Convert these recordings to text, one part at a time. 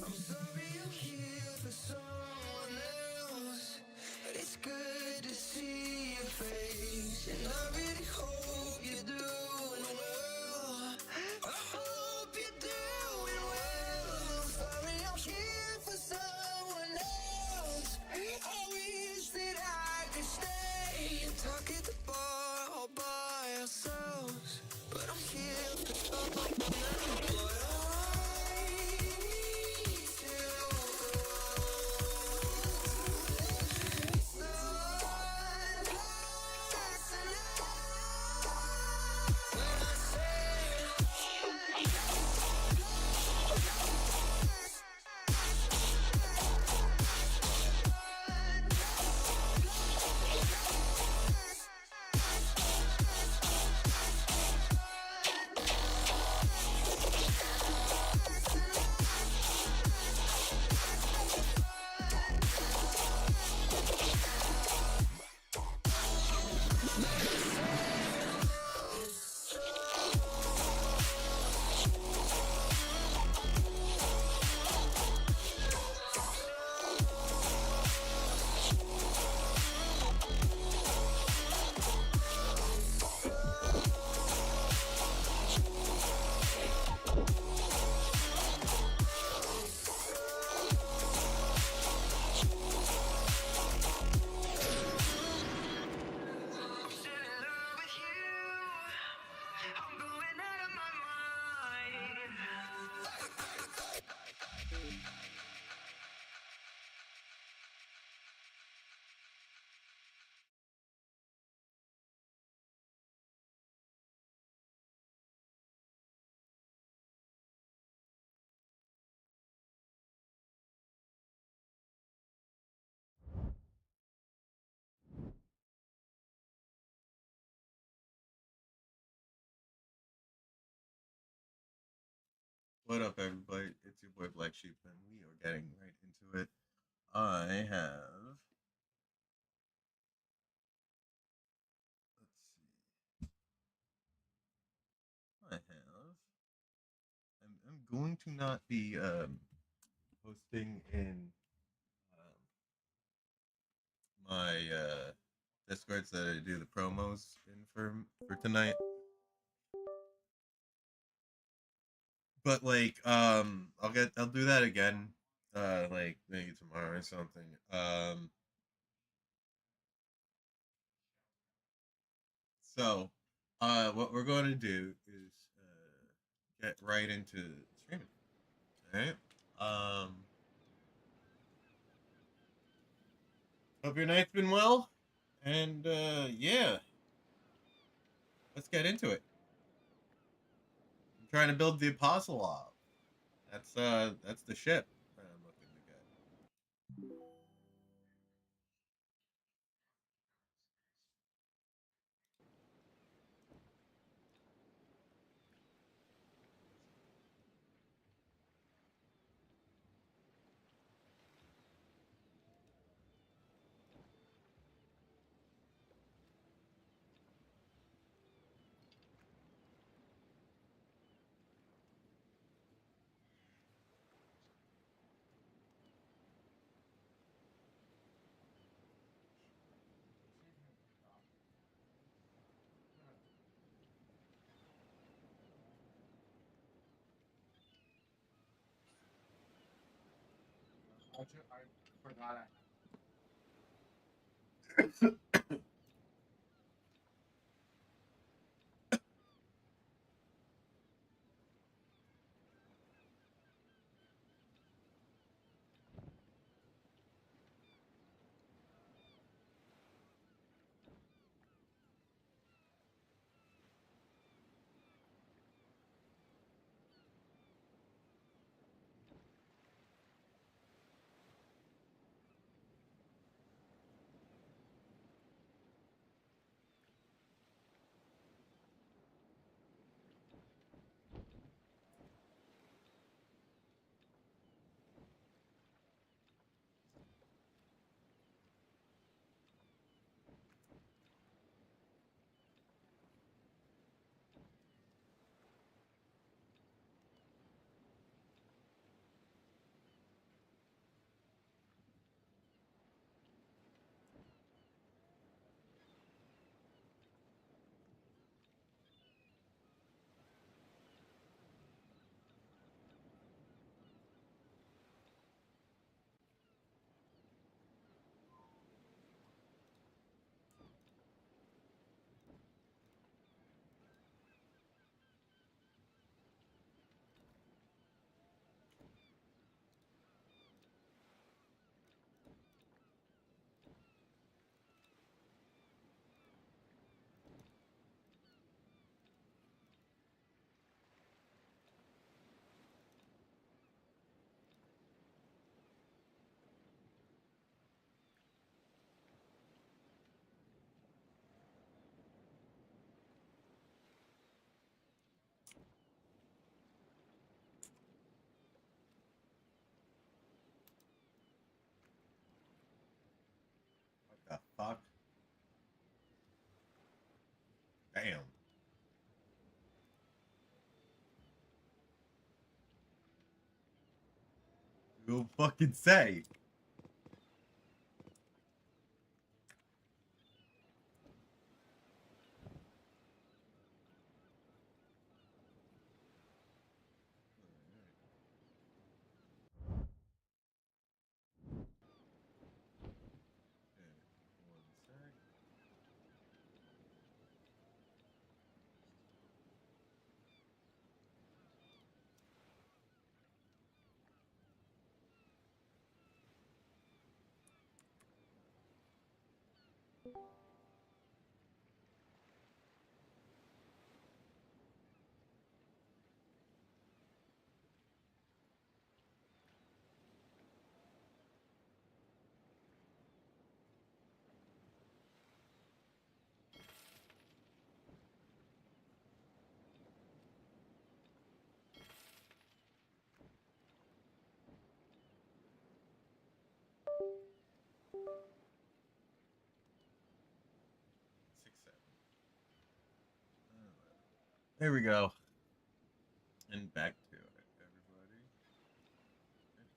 I'm sorry I'm here for someone else, but it's good to see your face, and I really hope you're doing well. I hope you're doing well. Sorry I'm here for someone else. I wish that I could stay and talk at the bar all by ourselves, but I'm here for someone else. But what up, everybody? It's your boy Blaqksheep, and we are getting right into it. I have. Let's see. I have. I'm going to not be posting in my Discords that I do the promos in for tonight. But like I'll do that again like maybe tomorrow or something. So what we're going to do is get right into streaming. All right? Hope your night's been well, and yeah, let's get into it. I'm trying to build the Apostle off. That's the ship that I'm looking to get. I forgot. fuck? Damn. You'll fucking say. There we go. And back to it, everybody. Okay.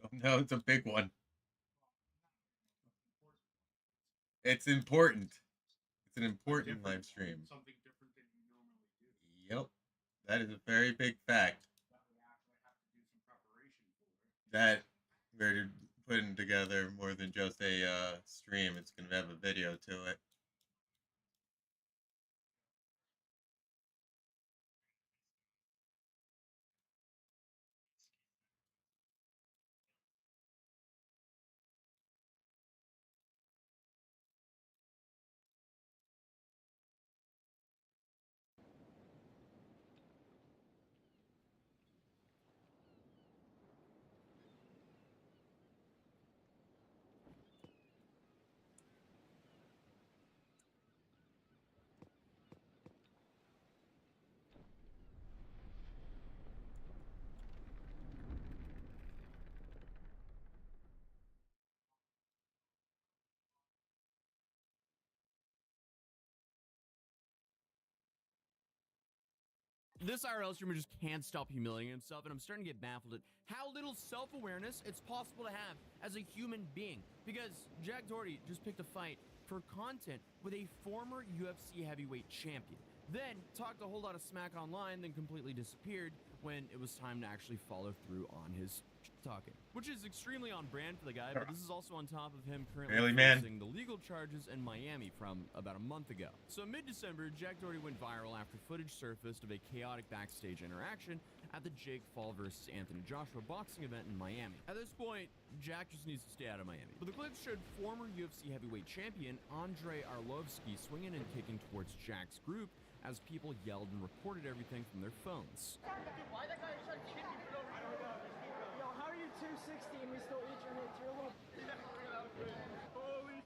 Oh, no, it's a big one. It's important. It's an important live stream. Something different than you normally do. Yep. That is a very big fact. That we actually have to do some preparation for it. That we're putting together more than just a stream. It's going to have a video to it. This IRL streamer just can't stop humiliating himself, and I'm starting to get baffled at how little self-awareness it's possible to have as a human being. Because Jack Doherty just picked a fight for content with a former UFC heavyweight champion. Then talked a whole lot of smack online, then completely disappeared when it was time to actually follow through on his talking. Which is extremely on brand for the guy, but this is also on top of him currently facing the legal charges in Miami from about a month ago. So mid-December, Jack Doherty went viral after footage surfaced of a chaotic backstage interaction at the Jake Paul versus Anthony Joshua boxing event in Miami. At this point, Jack just needs to stay out of Miami. But the clips showed former UFC heavyweight champion Andrei Arlovsky swinging and kicking towards Jack's group as people yelled and recorded everything from their phones. Why that guy trying to kick me for no reason? Yo, how are you 260 and we still eat your hits? You're a little. Holy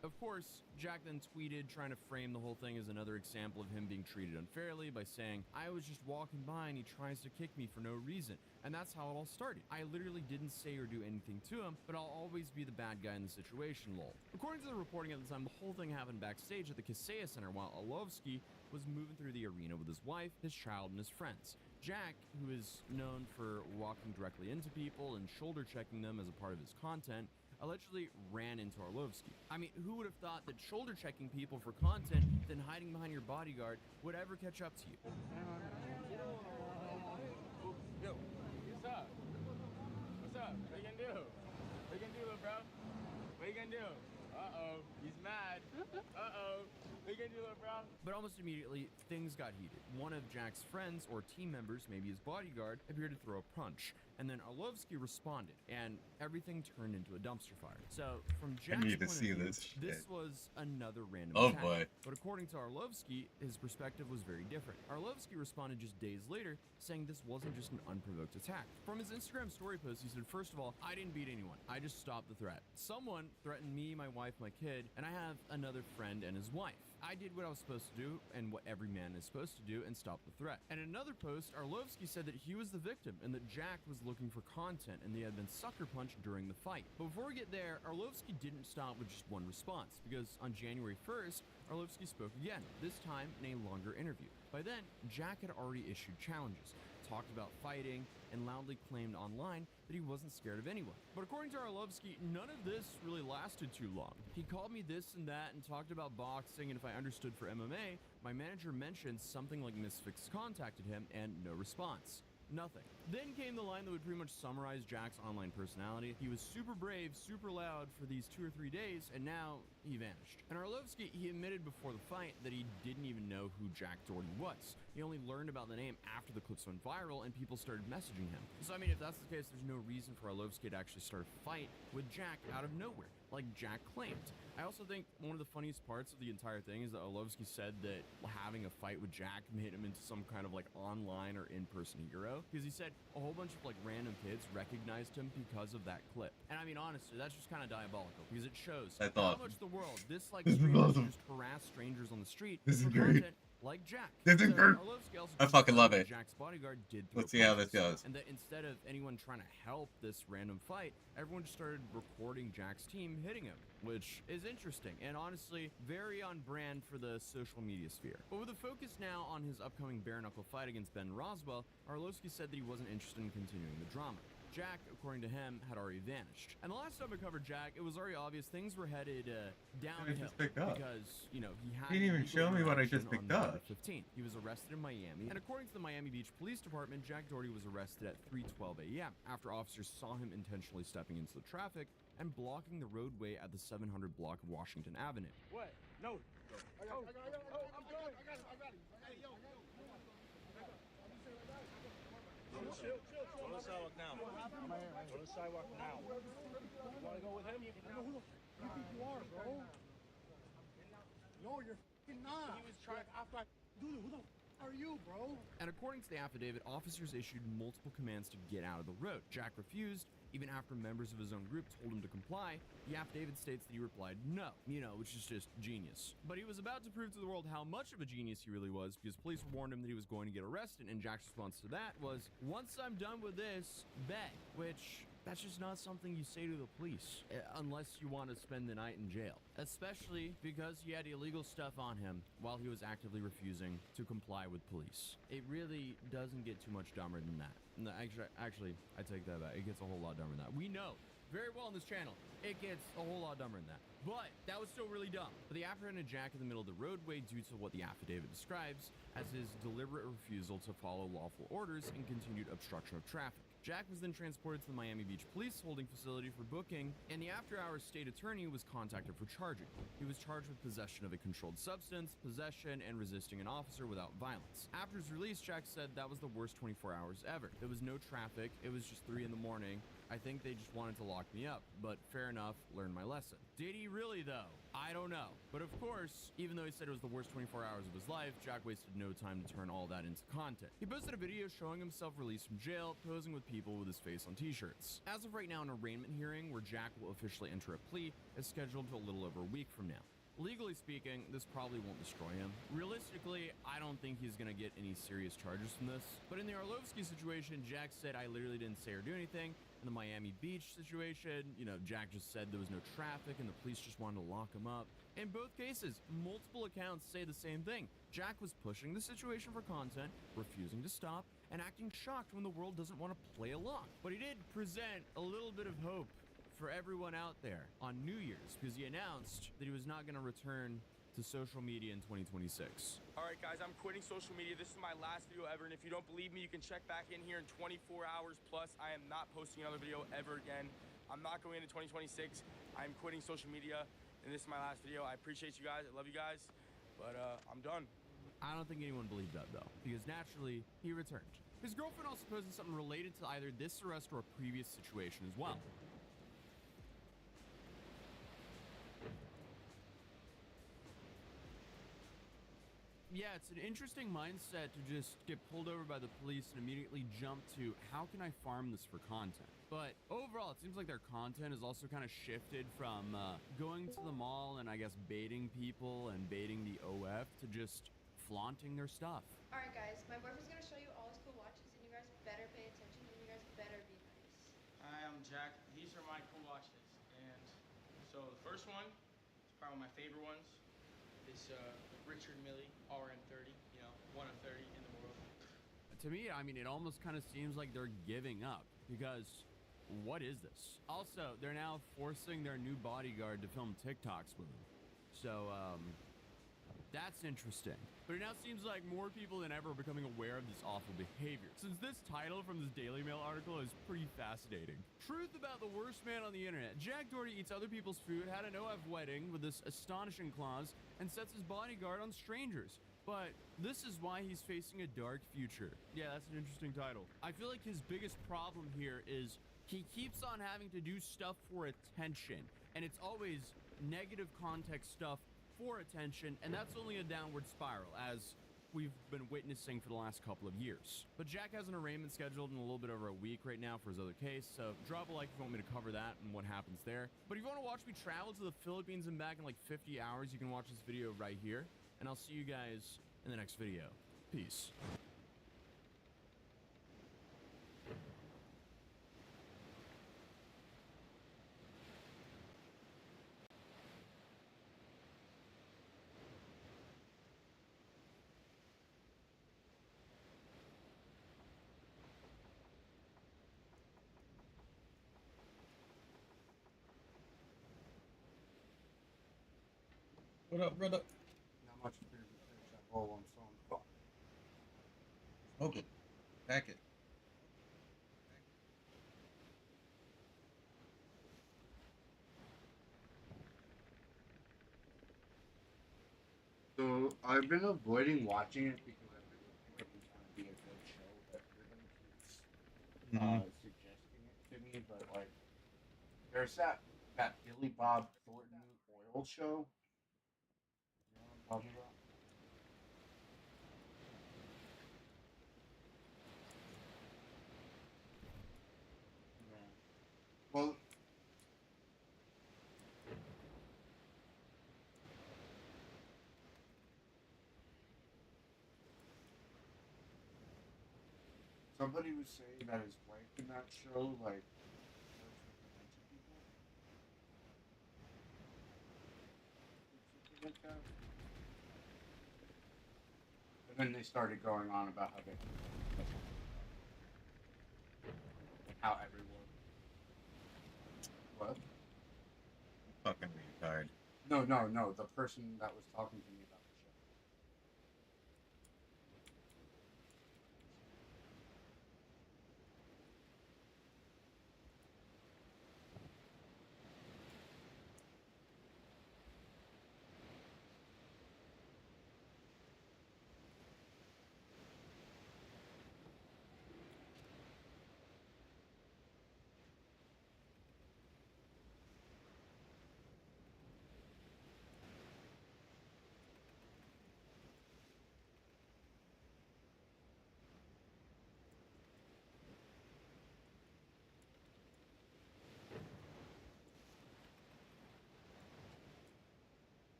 Of course, Jack then tweeted trying to frame the whole thing as another example of him being treated unfairly by saying, I was just walking by and he tries to kick me for no reason. And that's how it all started. I literally didn't say or do anything to him, but I'll always be the bad guy in the situation, lol. According to the reporting at the time, the whole thing happened backstage at the Kaseya Center while Arlovsky was moving through the arena with his wife, his child, and his friends. Jack, who is known for walking directly into people and shoulder checking them as a part of his content, allegedly ran into Arlovsky. I mean, who would have thought that shoulder checking people for content, then hiding behind your bodyguard, would ever catch up to you? Yo, what's up? What's up? What you gonna do? What you gonna do, little bro? What you gonna do? Uh-oh, he's mad. Uh-oh. What you gonna do, little bro? But almost immediately, things got heated. One of Jack's friends or team members, maybe his bodyguard, appeared to throw a punch. And then Arlovsky responded, and everything turned into a dumpster fire. So, from Jack's need to point see of view, this shit. was another random Oh attack. boy. But according to Arlovsky, his perspective was very different. Arlovsky responded just days later, saying this wasn't just an unprovoked attack. From his Instagram story post, he said, first of all, I didn't beat anyone. I just stopped the threat. Someone threatened me, my wife, my kid, and I have another friend and his wife. I did what I was supposed to do and what every man is supposed to do and stop the threat. And in another post, Arlovsky said that he was the victim and that Jack was looking for content and they had been sucker punched during the fight. But before we get there, Arlovsky didn't stop with just one response, because on January 1st, Arlovsky spoke again, this time in a longer interview. By then, Jack had already issued challenges, talked about fighting, and loudly claimed online that he wasn't scared of anyone. But according to Arlovsky, none of this really lasted too long. He called me this and that and talked about boxing, and if I understood for MMA, my manager mentioned something like Misfix contacted him and no response. Nothing. Then came the line that would pretty much summarize Jack's online personality. He was super brave, super loud for these 2 or 3 days, and now he vanished. And Arlovsky, he admitted before the fight that he didn't even know who Jack Doherty was. He only learned about the name after the clips went viral and people started messaging him. So I mean, if that's the case, there's no reason for Arlovsky to actually start a fight with Jack out of nowhere, like Jack claimed. I also think one of the funniest parts of the entire thing is that Arlovsky said that having a fight with Jack made him into some kind of like online or in-person hero, because he said a whole bunch of like random kids recognized him because of that clip. And I mean, honestly, that's just kind of diabolical, because it shows how much the world dislikes strangers who just harass strangers on the street This is for great. content like Jack. This is So great. Arlovsky also I fucking love confirmed it. that Jack's bodyguard did throw Let's see how this punches, goes. and that instead of anyone trying to help this random fight, everyone just started recording Jack's team hitting him, which is interesting and honestly very on brand for the social media sphere. But with the focus now on his upcoming bare knuckle fight against Ben Roswell, Arlovsky said that he wasn't interested in continuing the drama. Jack, according to him, had already vanished. And the last time I covered Jack, it was already obvious things were headed downhill, just picked up. because, you know, he had He didn't even illegal show me what I just interaction picked on November up. 15th. He was arrested in Miami, and according to the Miami Beach Police Department, Jack Doherty was arrested at 3:12 a.m. after officers saw him intentionally stepping into the traffic and blocking the roadway at the 700 block of Washington Avenue. What? No. I'm going. I got it. Hey, yo. Chill. Go to the sidewalk now. Go to the sidewalk now. You wanna go with him? You know who the think you are, bro? No, you're f***ing not. He was trying. Dude, who the f*** are you, bro? And according to the affidavit, officers issued multiple commands to get out of the road. Jack refused, even after members of his own group told him to comply. The affidavit states that he replied no, which is just genius. But he was about to prove to the world how much of a genius he really was, because police warned him that he was going to get arrested, and Jack's response to that was, once I'm done with this, bet, which that's just not something you say to the police, unless you want to spend the night in jail. Especially because he had illegal stuff on him while he was actively refusing to comply with police. It really doesn't get too much dumber than that. No, actually, I take that back. It gets a whole lot dumber than that. We know very well on this channel, it gets a whole lot dumber than that. But that was still really dumb. But they apprehended Jack in the middle of the roadway due to what the affidavit describes as his deliberate refusal to follow lawful orders and continued obstruction of traffic. Jack was then transported to the Miami Beach Police holding facility for booking, and the after-hours state attorney was contacted for charging. He was charged with possession of a controlled substance, possession, and resisting an officer without violence. After his release, Jack said that was the worst 24 hours ever. There was no traffic. It was just 3 in the morning. I think they just wanted to lock me up, but fair enough, learned my lesson. Did he really though? I don't know. But of course, even though he said it was the worst 24 hours of his life, Jack wasted no time to turn all that into content. He posted a video showing himself released from jail, posing with people with his face on t-shirts. As of right now, an arraignment hearing where Jack will officially enter a plea is scheduled to a little over a week from now. Legally speaking, this probably won't destroy him. Realistically, I don't think he's gonna get any serious charges from this. But in the Arlovsky situation, Jack said, I literally didn't say or do anything. In the Miami Beach situation, Jack just said there was no traffic and the police just wanted to lock him up. In both cases, multiple accounts say the same thing. Jack was pushing the situation for content, refusing to stop, and acting shocked when the world doesn't want to play along. But he did present a little bit of hope for everyone out there on New Year's, because he announced that he was not going to return to social media in 2026. All right, guys, I'm quitting social media. This is my last video ever, and if you don't believe me, you can check back in here in 24 hours plus. I am not posting another video ever again. I'm not going into 2026. I'm quitting social media, and this is my last video. I appreciate you guys. I love you guys, but I'm done. I don't think anyone believed that, though, because naturally, he returned. His girlfriend also posted something related to either this arrest or a previous situation as well. Yeah, it's an interesting mindset to just get pulled over by the police and immediately jump to, how can I farm this for content? But overall, it seems like their content has also kind of shifted from going to the mall and I guess baiting people and baiting the OF to just flaunting their stuff. All right, guys, my boyfriend's gonna show you all his cool watches, and you guys better pay attention, and you guys better be nice. Hi, I'm Jack. These are my cool watches, and so the first one is probably one of my favorite ones. This Richard Mille RM30, one of 30 in the world. To me, I mean, it almost kind of seems like they're giving up, because what is this? Also, they're now forcing their new bodyguard to film TikToks with them. So, that's interesting. But it now seems like more people than ever are becoming aware of this awful behavior. Since this title from this Daily Mail article is pretty fascinating. Truth about the worst man on the internet. Jack Doherty eats other people's food, had an OF wedding with this astonishing clause, and sets his bodyguard on strangers. But this is why he's facing a dark future. Yeah, that's an interesting title. I feel like his biggest problem here is he keeps on having to do stuff for attention. And it's always negative context stuff for attention, and that's only a downward spiral, as we've been witnessing for the last couple of years. But Jack has an arraignment scheduled in a little bit over a week right now for his other case, so drop a like if you want me to cover that and what happens there. But if you want to watch me travel to the Philippines and back in like 50 hours, you can watch this video right here, and I'll see you guys in the next video. Peace. What up, brother? Not much to finish that bowl. I'm still on the clock. Smoke it. Pack it. So I've been avoiding watching it because I really think it was going to be a good show, but everybody keeps suggesting it to me. But like, there's that Billy Bob Thornton oil show. You know what I'm talking about? Yeah. Well, somebody was saying that his wife in that show, like, works with dementia people. Something like that. And then they started going on about how they and how everyone. What? Fucking retard. No. The person that was talking to me about the show.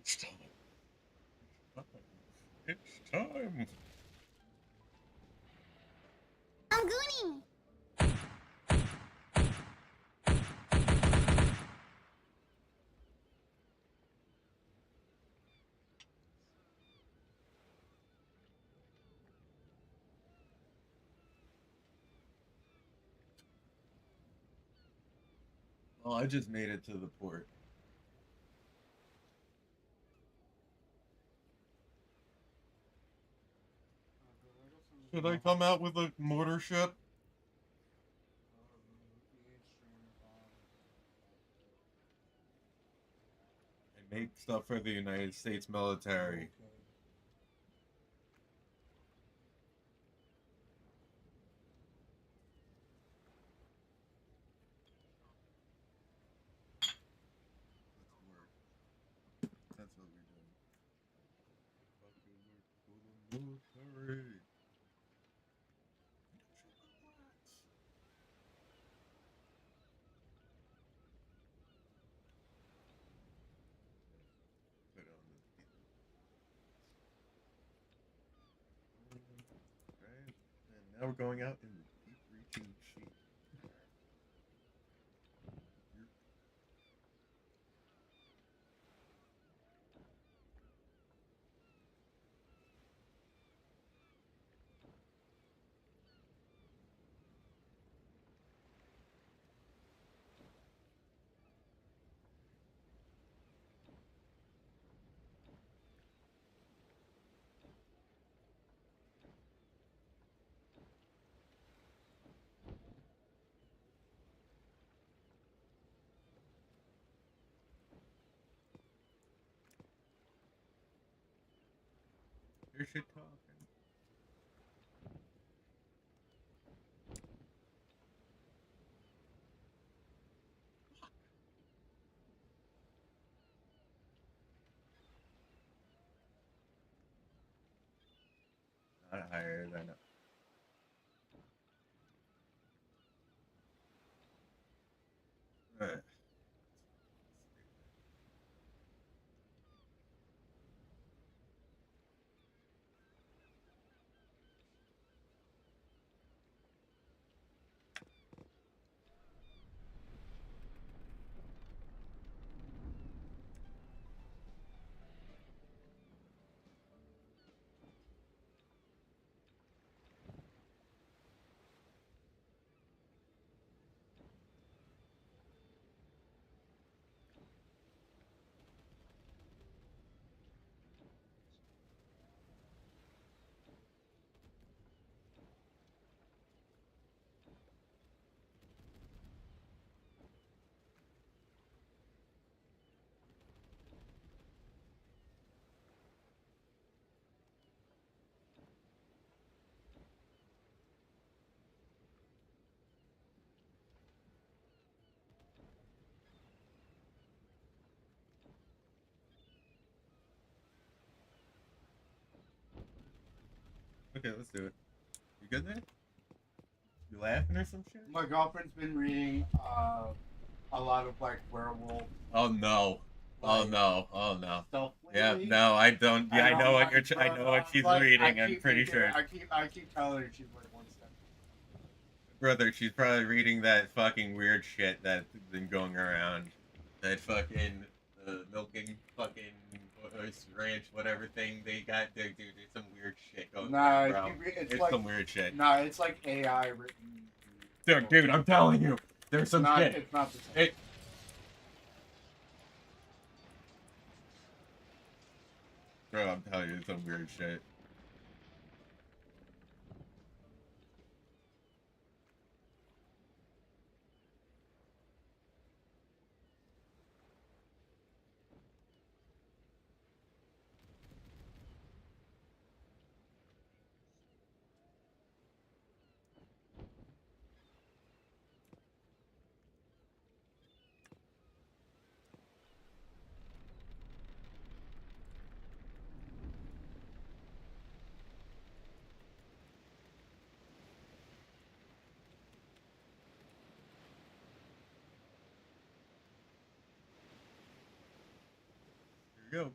It's time. It's time. I'm gooning. Oh, I just made it to the port. Should I come out with a mortar ship? And make stuff for the United States military. That's what we're doing. Fucking work for the military. Put on the right, and now we're going out in the deep reaching sheet. Your shit talking. Not higher than a... Okay, let's do it. You good there? You laughing or some shit? My girlfriend's been reading a lot of like werewolf. Oh no. Oh no. Oh no. Stuff Yeah, lately. no, I don't. Yeah, I know what you're. I Bro, know what she's like, reading. I'm pretty sure. I keep telling her she's like one step. Brother, she's probably reading that fucking weird shit that's been going around. That fucking milking fucking ranch, whatever thing they got there, dude. There's some weird shit going on, bro. It's like some weird shit. Nah, it's like AI written. Dude, I'm telling you, there's some shit. It's not the same. Bro, I'm telling you, it's some weird shit. Here you go.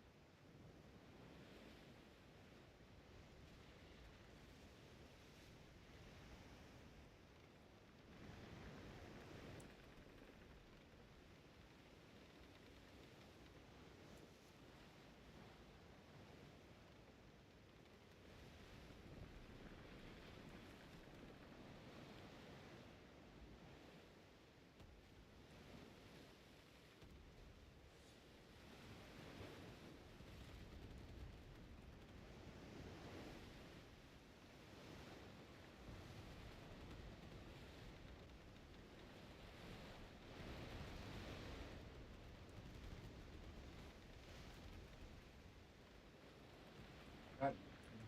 God,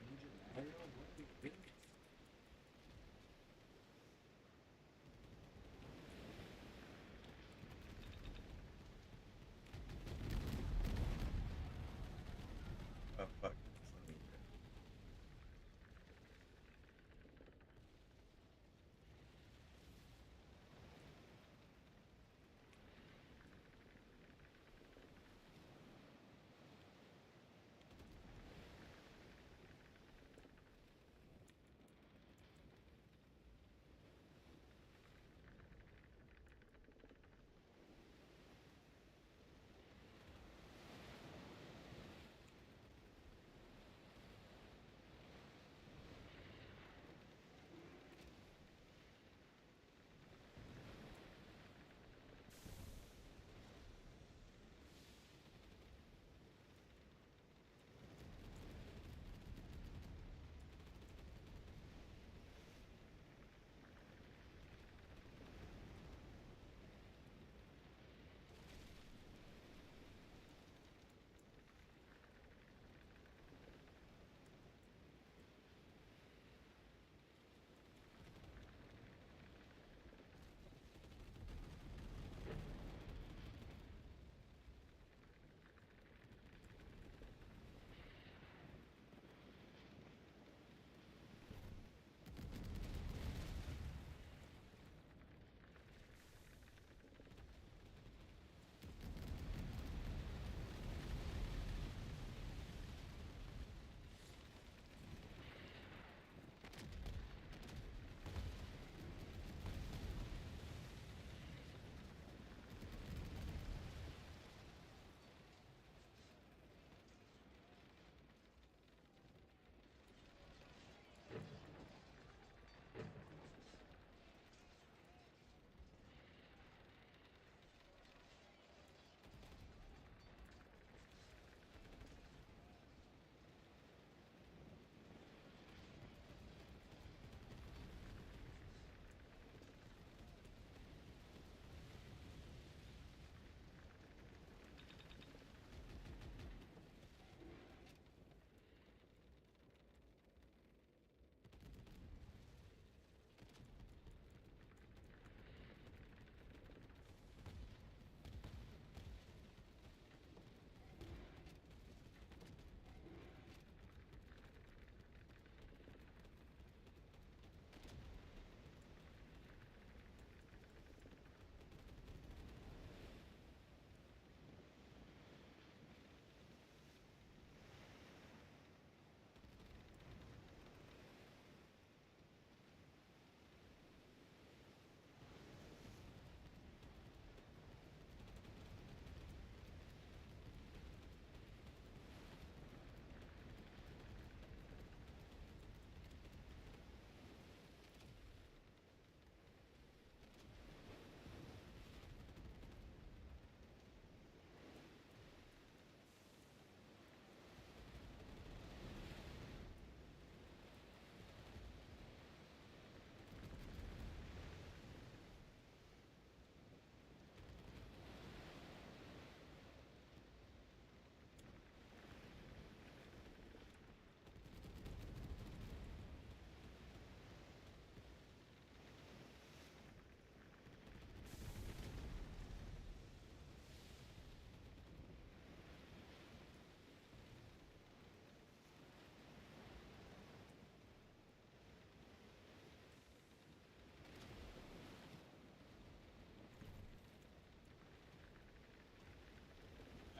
Ninja Mario? What is this? Oh, fuck.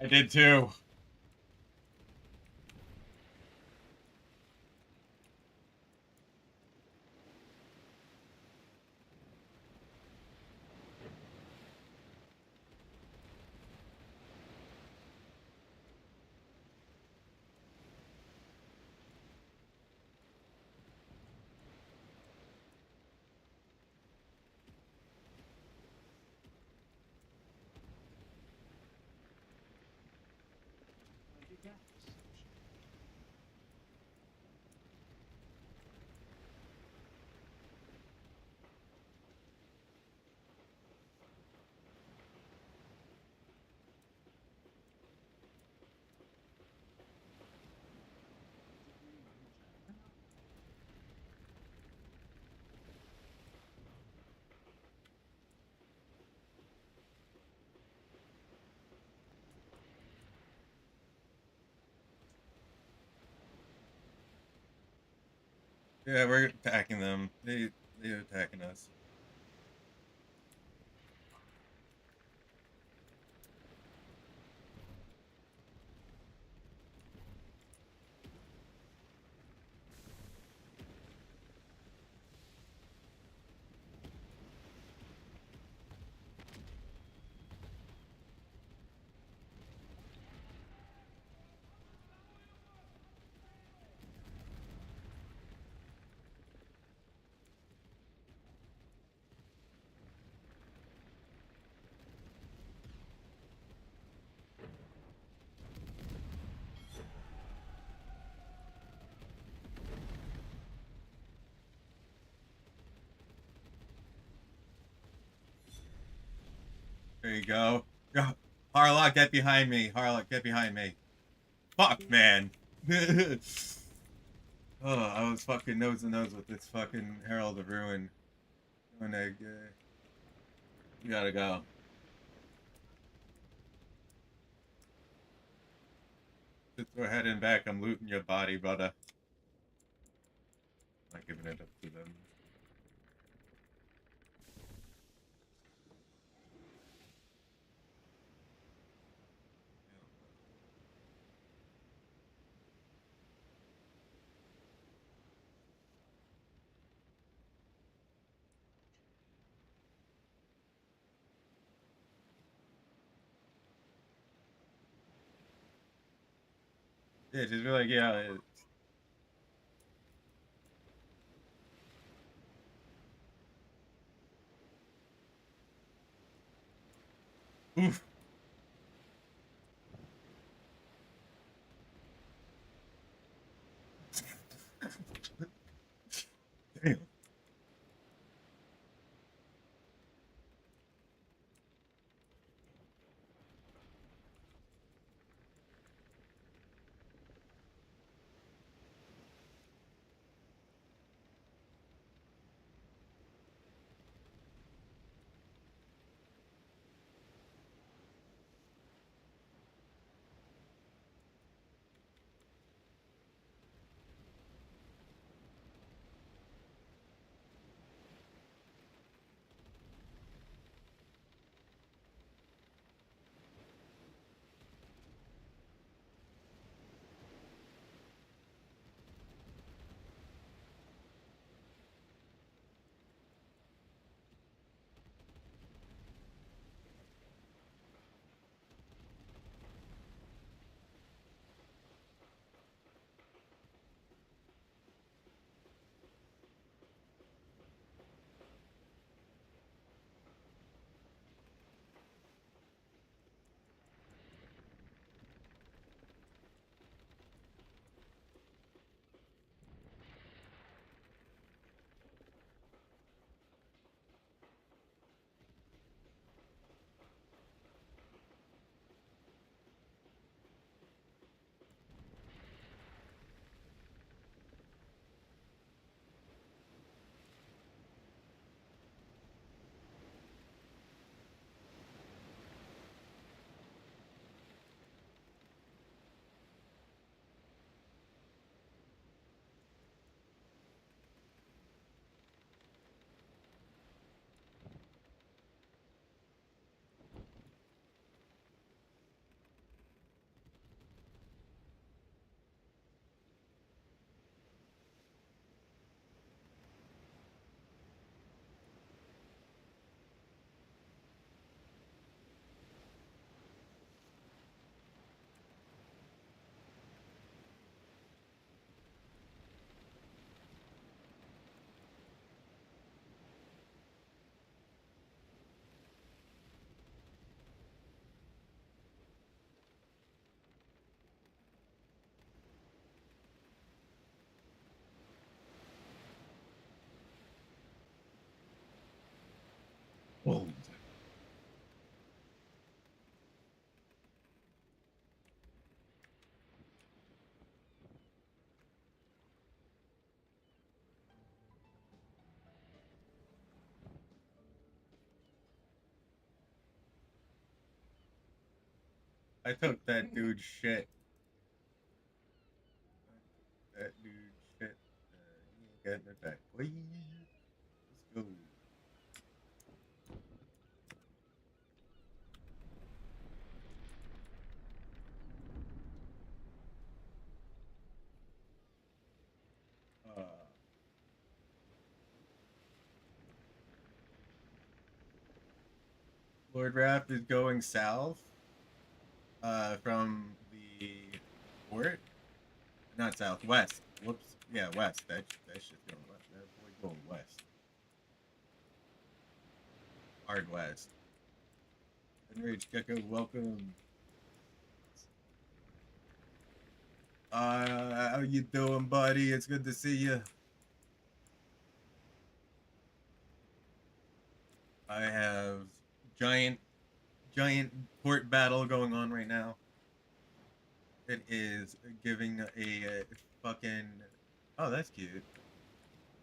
I did too. Yeah, we're attacking them. They're attacking us. There you go. Go. Harlock, get behind me. Harlock, get behind me. Fuck, man. Oh, I was fucking nose to nose with this fucking Herald of Ruin. You gotta go. Since we're heading back, I'm looting your body, brother. Not giving it up to them. Yeah, just be like, yeah. Oof. Damn. Bold. I took that dude's shit. That dude's shit. He ain't getting attacked. Let's go. Lord Raft is going south from the port. Not south, west. Whoops. Yeah, west. That shit's going west. That boy going west. Hard west. Enraged Gecko, welcome. How you doing, buddy? It's good to see you. I have giant port battle going on right now. It is giving a fucking... Oh, that's cute.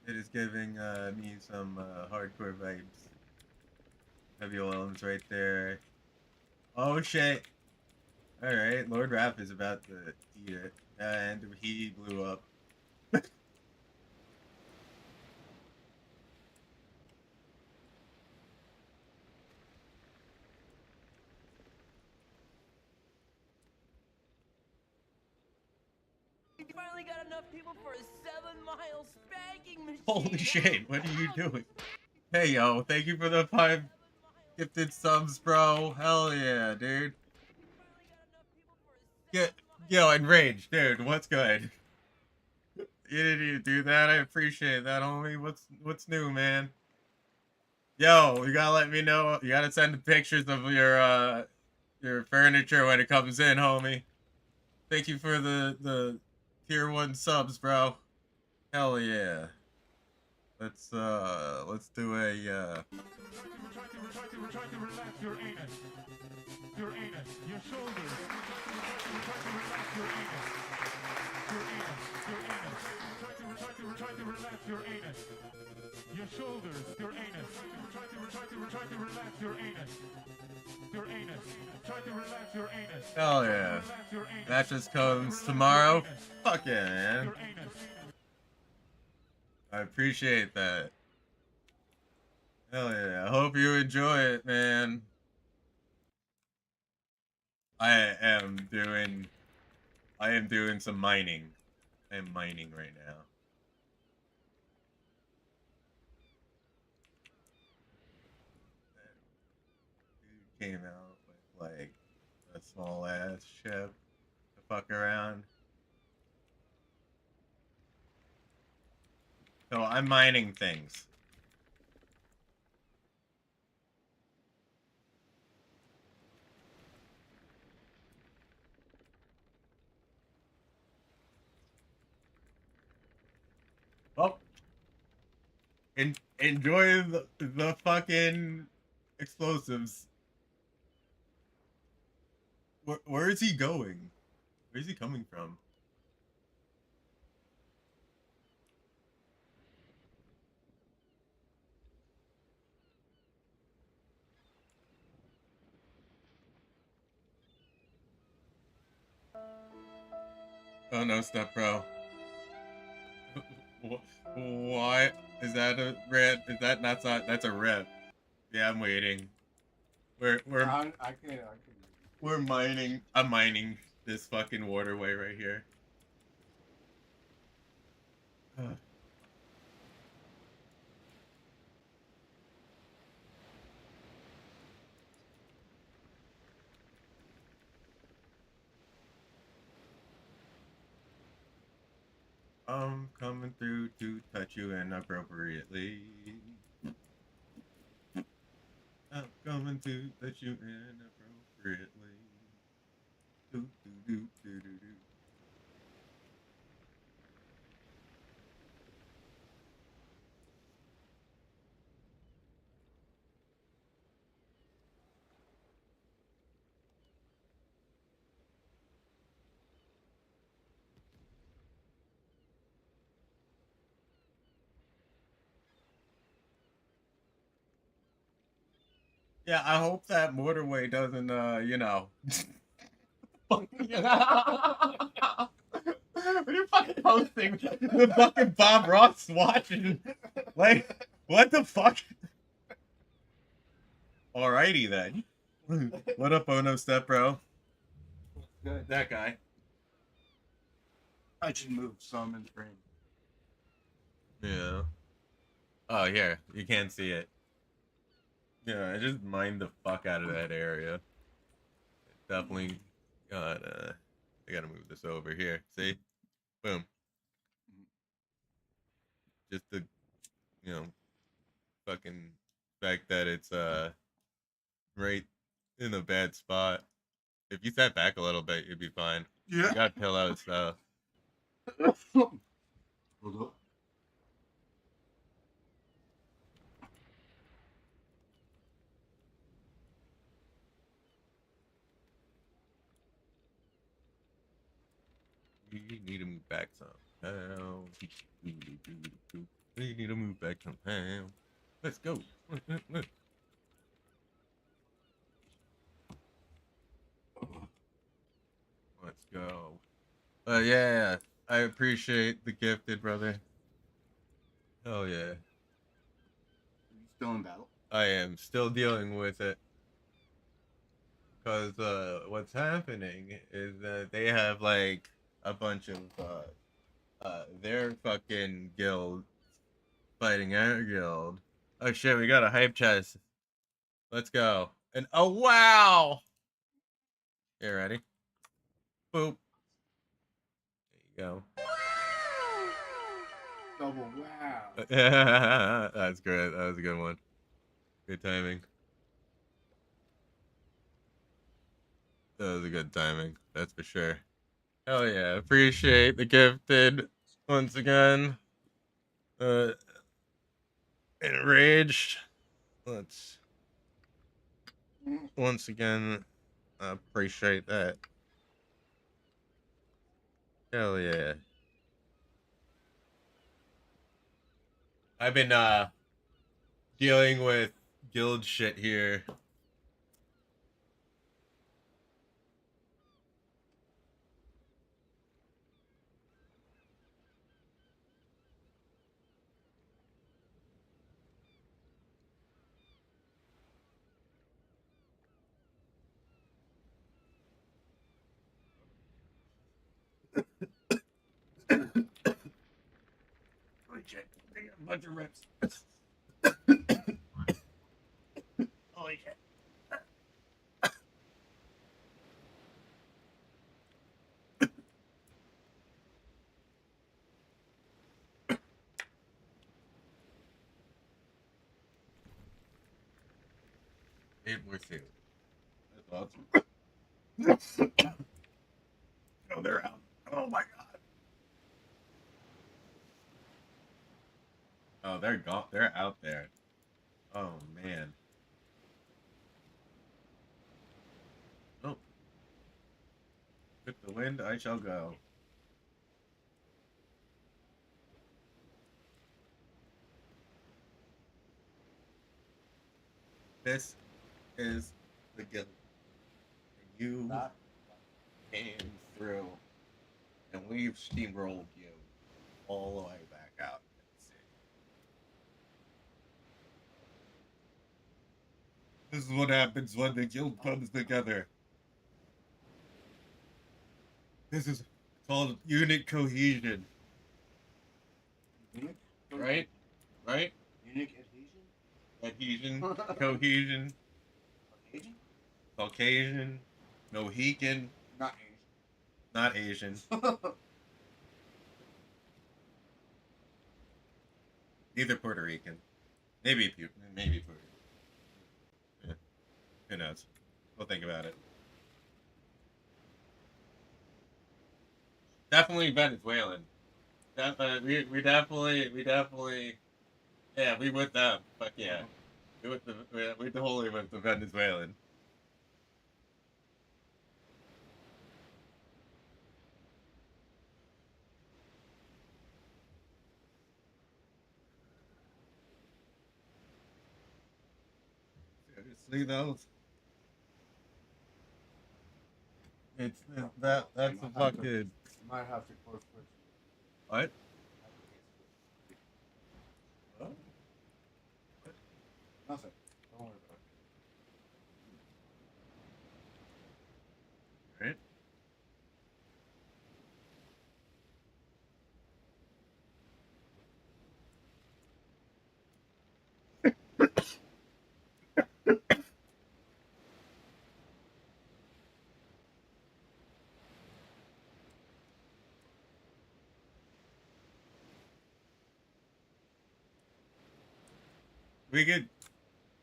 It is giving me some hardcore vibes. Heavy oils right there. Oh shit! Alright, Lord Raph is about to eat it. And he blew up. We finally got enough people for a 7-mile spanking machine. Holy shit, what are you doing? Hey yo, thank you for the 5 gifted subs, bro. Hell yeah, dude. Yo, Enraged, dude, what's good? You didn't need to do that. I appreciate that, homie. What's new, man? Yo, you gotta let me know. You gotta send the pictures of your furniture when it comes in, homie. Thank you for the tier 1 subs, bro. Hell yeah. Let's do a Try to relax your anus. Your anus. Your shoulders. Try to relax your anus. Your anus. Your anus. Try to relax your anus. Your shoulders. Your anus. Try to relax your anus. Your anus. Try to relax your anus. Hell yeah. That just comes tomorrow. Fuck yeah, man. I appreciate that. Hell yeah. I hope you enjoy it, man. I am doing some mining. I am mining right now. That dude came out with like a small ass ship to fuck around. So I'm mining things. Well, enjoy the fucking explosives. Where is he going? Where is he coming from? Oh no, step bro. Why is that a red? Is that not? That's a red. Yeah, I'm waiting. We're mining. I'm mining this fucking waterway right here. I'm coming through to touch you inappropriately. I'm coming to touch you inappropriately. Do do do do do do. Yeah, I hope that motorway doesn't, you know. When you fucking post thing. The fucking Bob Ross watching. Like, what the fuck? Alrighty then. What up, Ono Step Bro? Good. That guy. I should move some in frame. Yeah. Oh, here. You can't see it. Yeah, I just mined the fuck out of that area. Definitely got, I gotta move this over here. See? Boom. Just the, you know, fucking fact that it's, right in a bad spot. If you sat back a little bit, you'd be fine. Yeah. You got pillows, so. Hold up. You need to move back somehow. You need to move back somehow. Let's go. Let's go. Yeah, I appreciate the gifted, brother. Oh yeah. Are you still in battle? I am still dealing with it. Cause what's happening is that they have like a bunch of their fucking guild fighting our guild. Oh shit, we got a hype chest. Let's go. And oh wow! You ready? Boop. There you go. Double wow. That's great. That was a good one. Good timing. That was a good timing. That's for sure. Hell yeah. Appreciate the gifted once again. Enraged. Let's once again appreciate that. Hell yeah. I've been dealing with guild shit here. Holy shit. They got a bunch of rips. Holy shit. Eight more seals. That's awesome. Oh, they're out. Oh my god. Oh, they're gone. They're out there. Oh man. Oh. With the wind, I shall go. This is the guild. And you came through, and we've steamrolled you all the way back out. This is what happens when the guild comes together. This is called unit cohesion. Unique? Right? Right? Unique adhesion? Adhesion, cohesion, Caucasian? Caucasian, Mohican, Not not Asian. Asian. Neither Puerto Rican. Maybe Puerto Rican. Yeah. Who knows? We'll think about it. Definitely Venezuelan. We definitely, yeah, we with them. Fuck yeah, we totally with the Venezuelan. Seriously though, that's a fucking. Might have to close switch. What? Huh? Nothing. Don't worry about it. Right?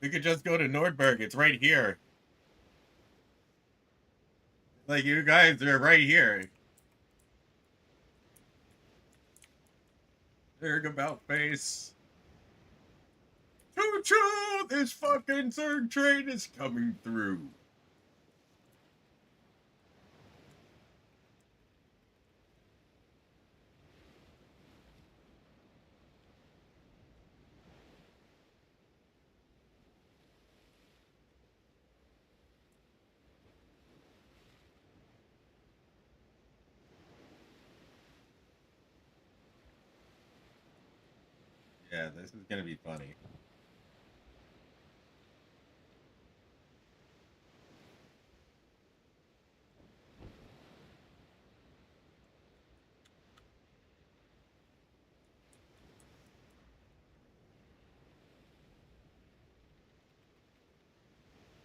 We could just go to Nordberg. It's right here. Like, you guys are right here. There, about face. Choo-choo! This fucking third train is coming through. Yeah, this is gonna be funny.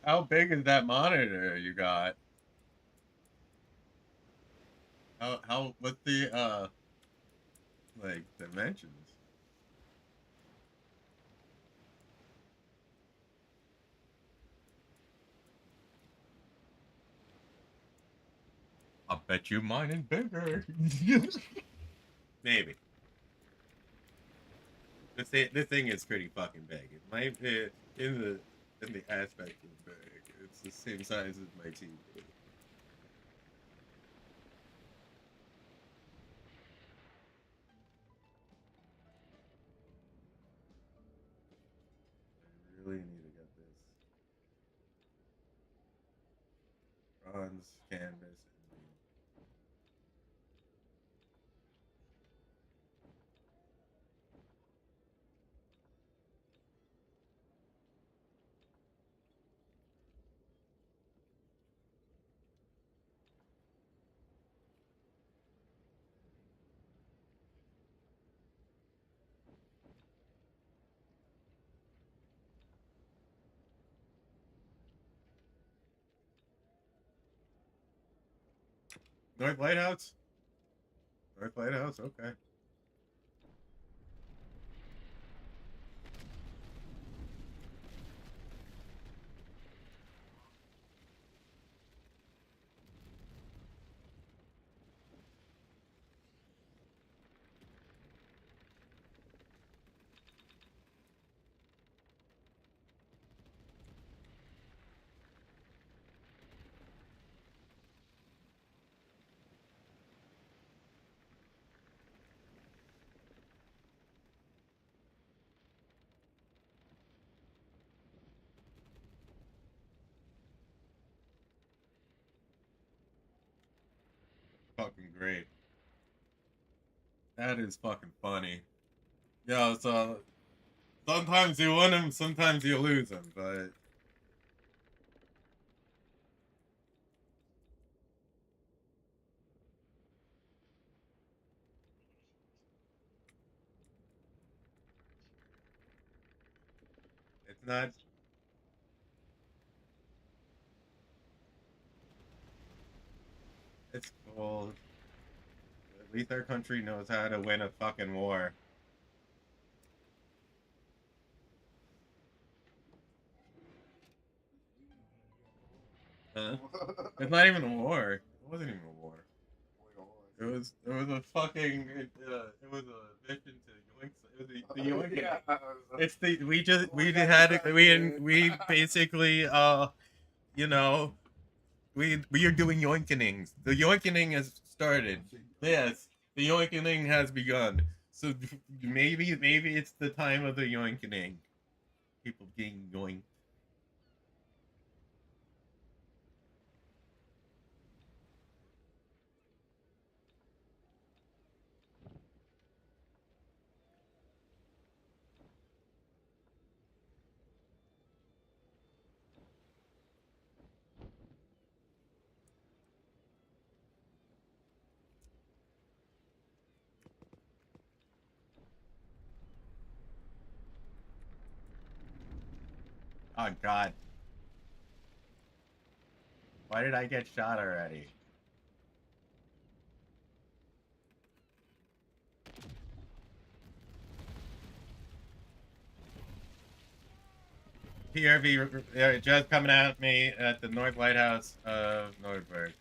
How big is that monitor you got? What's the like dimensions? I bet you mine is bigger. Maybe. This thing is pretty fucking big. It might be in the aspect of big. It's the same size as my TV. I really need to get this bronze canvas. North Lighthouse? North Lighthouse, okay. Fucking great. That is fucking funny. Yeah, so sometimes you win them, sometimes you lose them, but it's not. It's cool. At least our country knows how to win a fucking war. Huh? It's not even a war. It wasn't even a war. It was a fucking it was a mission to yoink. It was the yoinking. Yeah, It's the we had it, we basically you know we are doing yoinkenings. The yoinkening has started. Yes, the yoinkening has begun. So maybe it's the time of the yoinkening. People getting yoinked. Oh god. Why did I get shot already? PRV just coming at me at the North Lighthouse of Nordberg.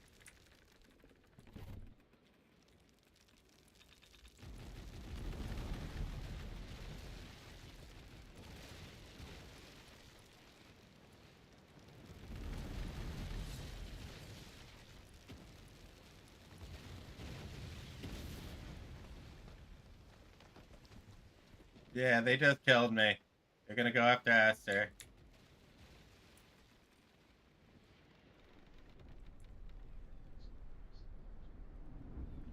Yeah, they just killed me. They're gonna go after Aster.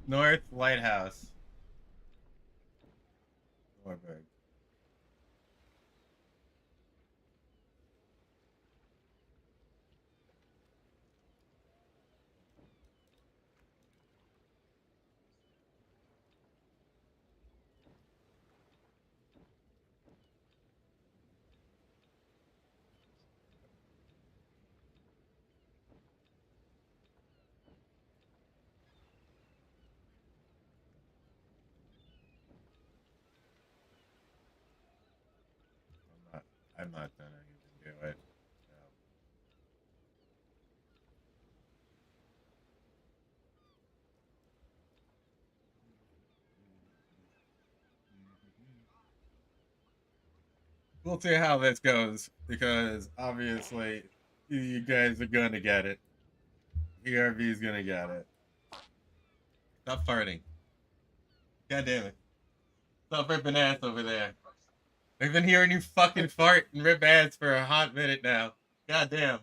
North Lighthouse. Nordberg. I'm not gonna even do it. No. We'll see how this goes, because obviously you guys are gonna get it. PRV is gonna get it. Stop farting. God damn it. Stop ripping ass over there. I've been hearing you fucking fart and rip ass for a hot minute now. God damn.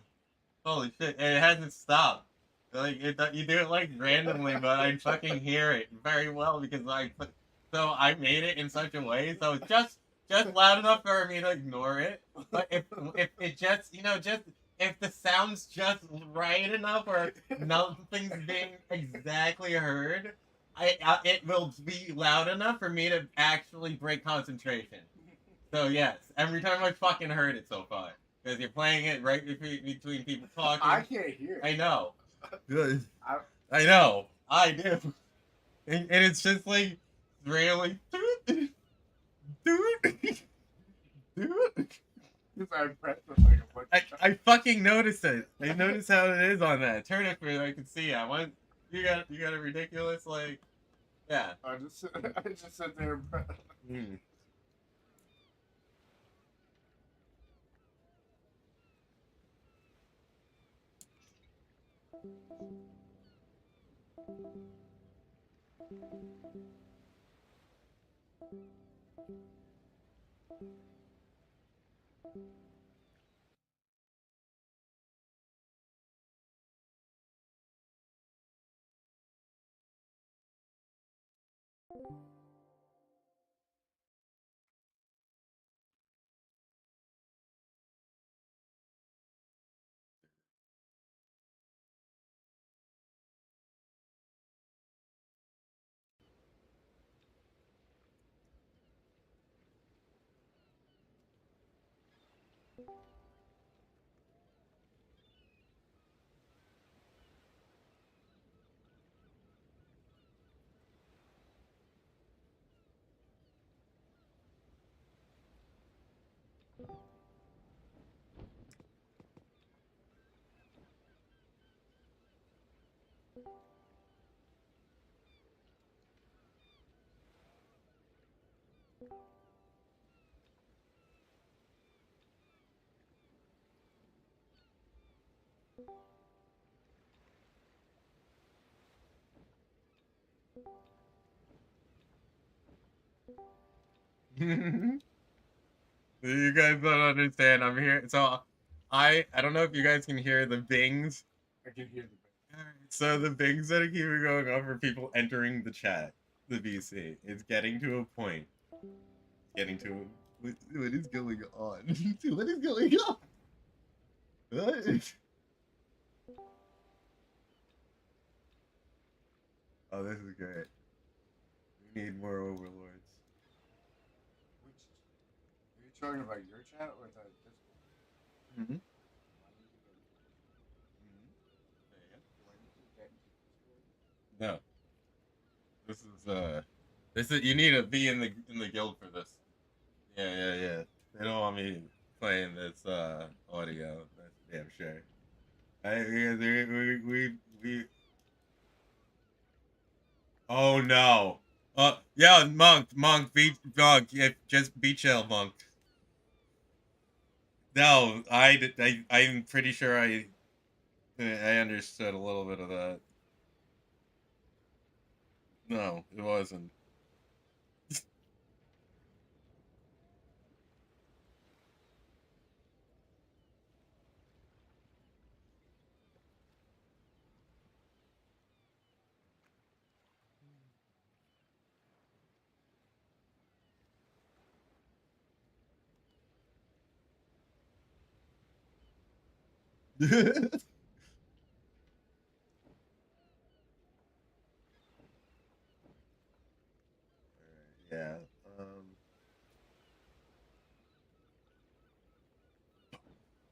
Holy shit. And it hasn't stopped. Like, you do it like randomly, but I fucking hear it very well because so I made it in such a way so it's just loud enough for me to ignore it. But if it just, just if the sound's just right enough or nothing's being exactly heard, it will be loud enough for me to actually break concentration. So yes, every time I fucking heard it so far. Because you're playing it right between people talking. I can't hear it. I know. I know. I do. And it's just like, really... I fucking noticed it. I noticed how it is on that. Turn it for I can see. I want you got a ridiculous like, yeah. I just sit there and press. You guys don't understand. I'm here. So I don't know if you guys can hear the bings. I can hear the bing. So the bings that keep going on for people entering the chat, the VC, it's getting to a point. Getting to what is going on? What is going on? What? Oh, this is great. We need more overlords. Which, are you talking about your chat or the Discord? Mm-hmm. No. This is you need to be in the guild for this. Yeah. They don't want me playing this audio. That's damn sure. Oh no. Yeah, just be chill, monk. No, I'm pretty sure I understood a little bit of that. No, it wasn't. Yeah.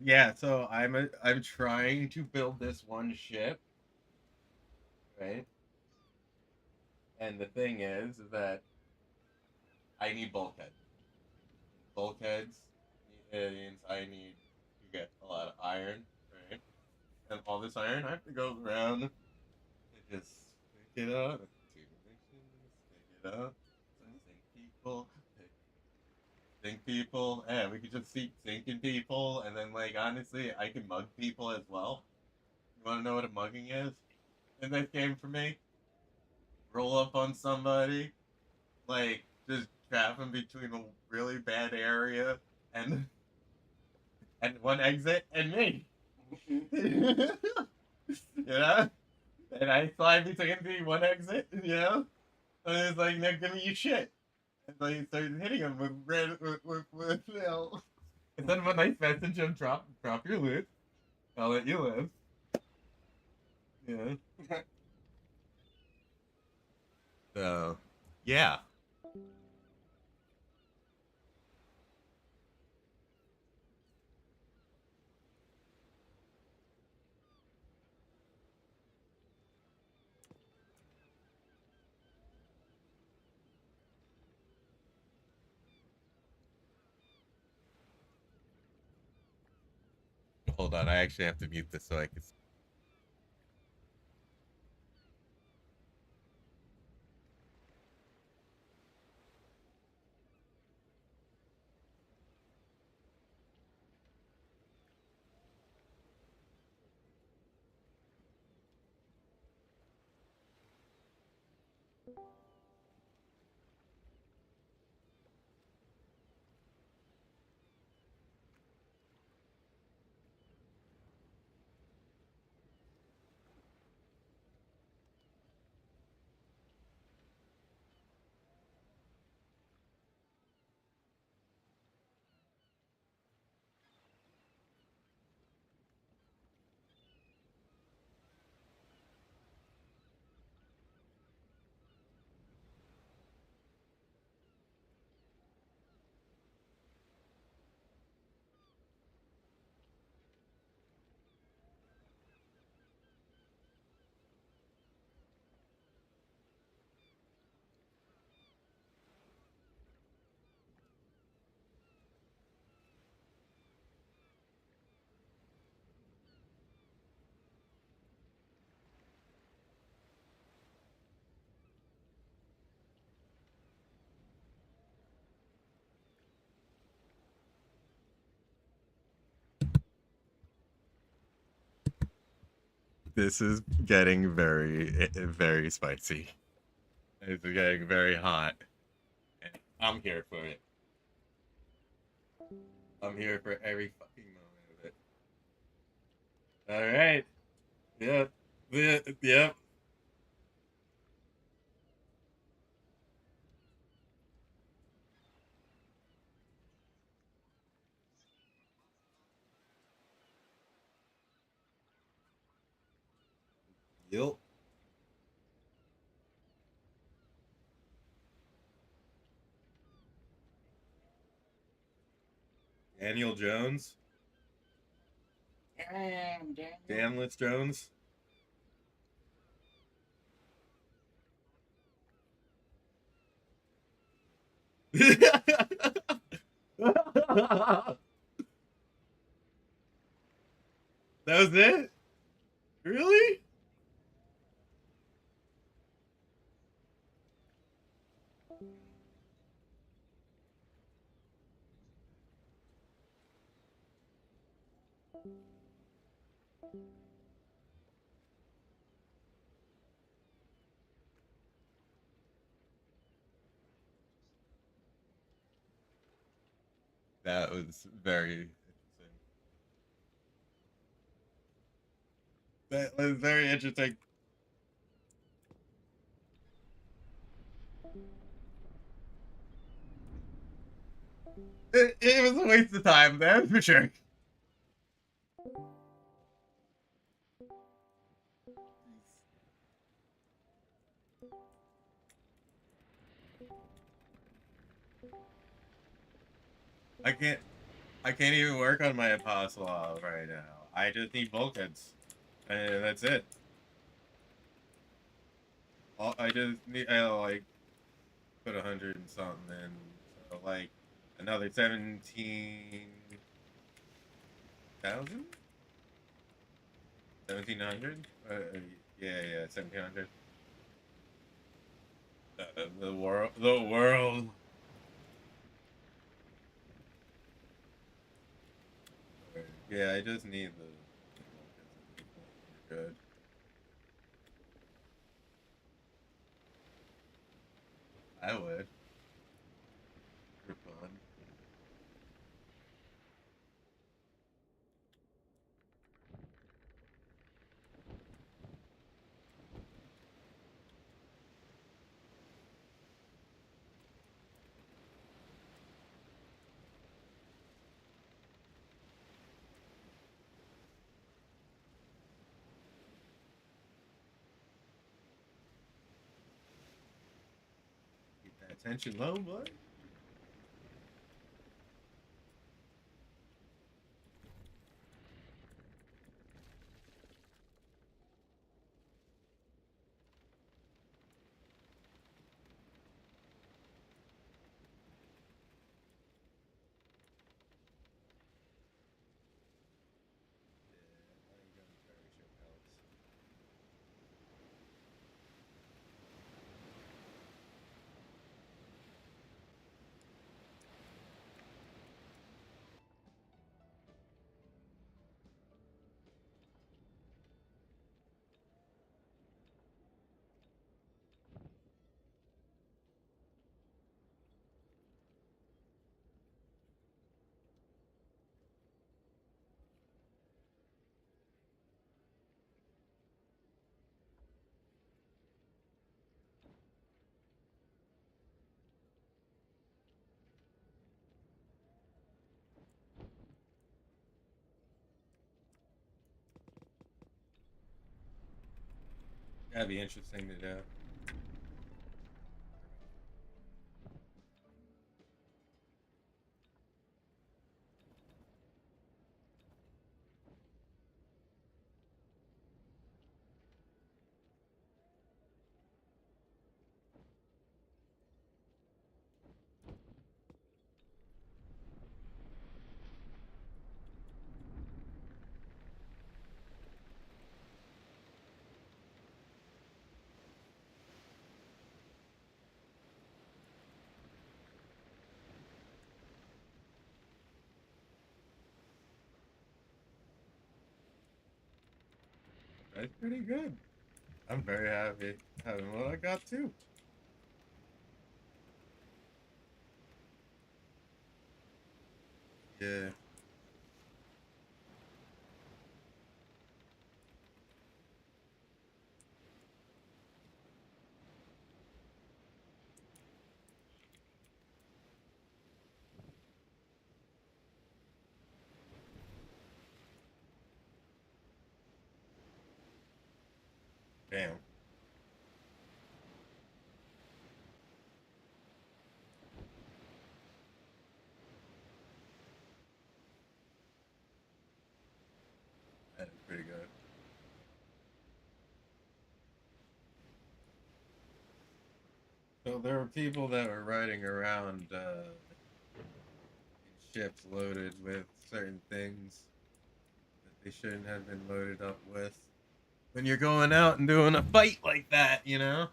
Yeah, so I'm trying to build this one ship, right? And the thing is that I need bulkheads. Bulkheads means I need to get a lot of iron, right? And all this iron, I have to go around and just pick it up, two missions, pick it up, sink people, sink people. Yeah, we could just keep sinking people, and then like honestly, I can mug people as well. You want to know what a mugging is? In this game for me, roll up on somebody, like just trap them between a really bad area and one exit and me. You know? And I slide between the one exit, you know? And it's like, no, give me your shit. And so you start hitting him with red, with you know. Instead of a nice message of drop your loot, I'll let you live. Yeah. So, yeah. Hold on, I actually have to mute this so I can. This is getting very spicy. It's getting very hot. And I'm here for it. I'm here for every fucking moment of it. All right. Yep. Yep. Yep. Daniel Jones. Damn, Daniel. Damn, Litz Jones. That was it? Really? That was very interesting. That was very interesting. It was a waste of time, that's for sure. I can't even work on my apostle right now. I just need bulkheads. And that's it. I just need like put 100 and something in. So like another 17,000? 1,700? Yeah, 1,700. The world. Yeah, I just need the good. I would. For fun. Keep that tension low, bud. That'd be interesting to do. That's pretty good. I'm very happy having what I got too. Yeah. Damn. That's pretty good. So there were people that were riding around in ships loaded with certain things that they shouldn't have been loaded up with. When you're going out and doing a fight like that, you know?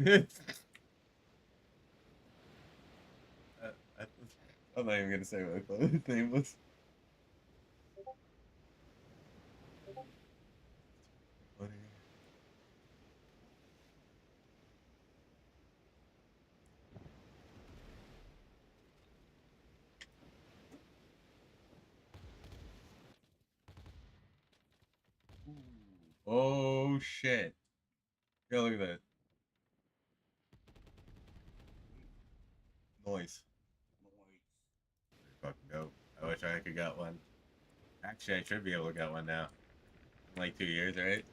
I, I'm not even gonna say what I thought his name was. Funny. Oh shit! Go look at that noise. Fucking dope. I wish I could get one. Actually, I should be able to get one now. In like 2 years, right?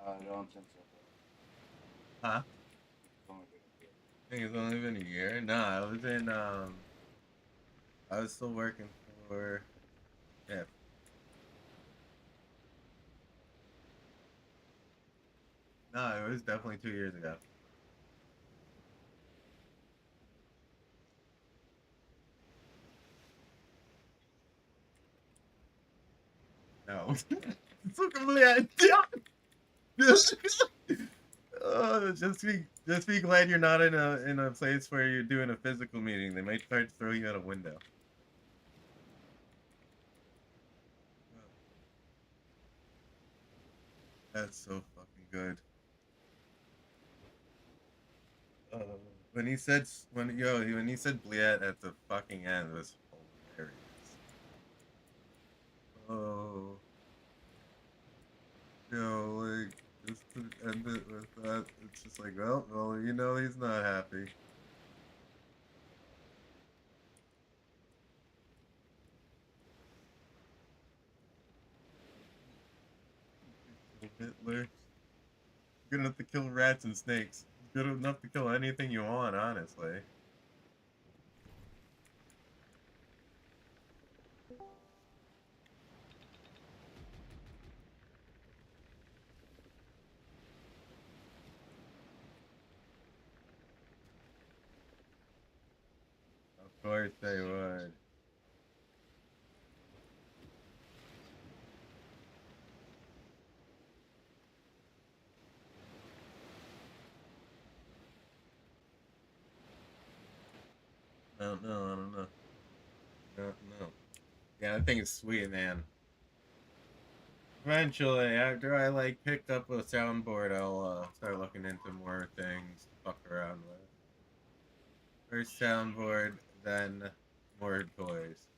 I don't think so. Huh? It's only been a year. I think it's only been a year. No, I was in I was still working for yeah. No, it was definitely 2 years ago. No. So complete. Just be glad you're not in a place where you're doing a physical meeting. They might try to throw you out a window. That's so fucking good. When he said when he said Bliet at the fucking end, it was hilarious. Oh, like just to end it with that, it's just like, well, you know, he's not happy. Hitler, good enough to kill rats and snakes. Good enough to kill anything you want, honestly. Of course they would. I don't know. I don't know. I don't know. Yeah, I think it's sweet, man. Eventually, after I like picked up a soundboard, I'll start looking into more things to fuck around with. First soundboard, then more toys.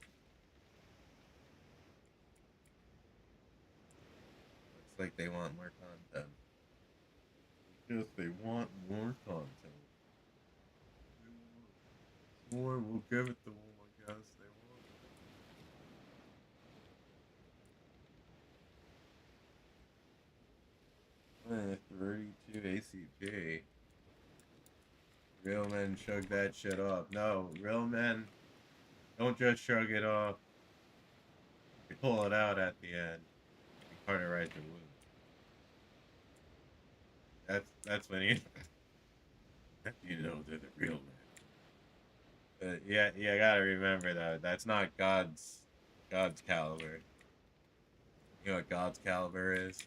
Looks like they want more content. Yes, they want more content. More, we'll give it to them, I guess. They want. 32 ACP. men shrug that shit off. No, real men don't just shrug it off. You pull it out at the end. You cut it right to wound. That's when you know they're the real men. Yeah, you gotta remember that that's not God's caliber. You know what God's caliber is?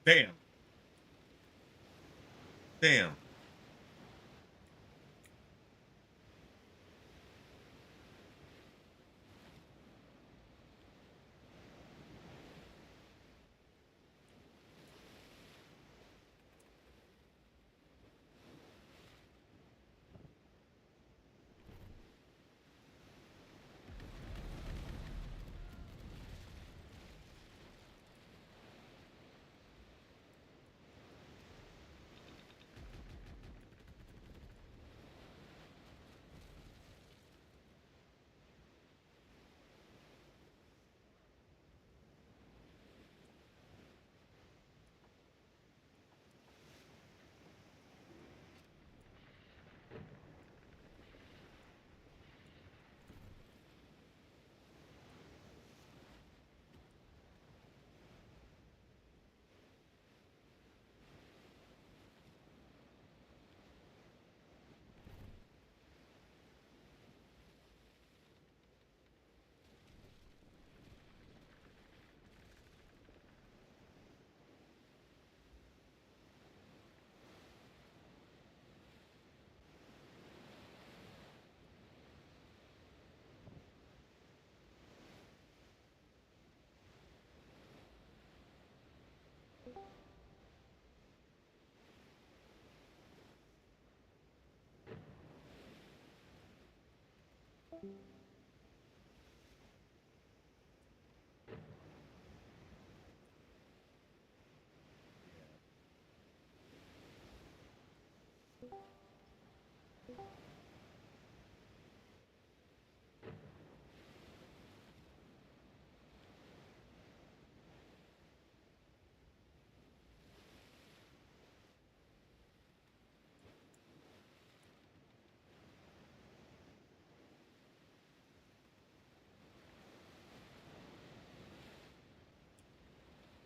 Damn. Damn.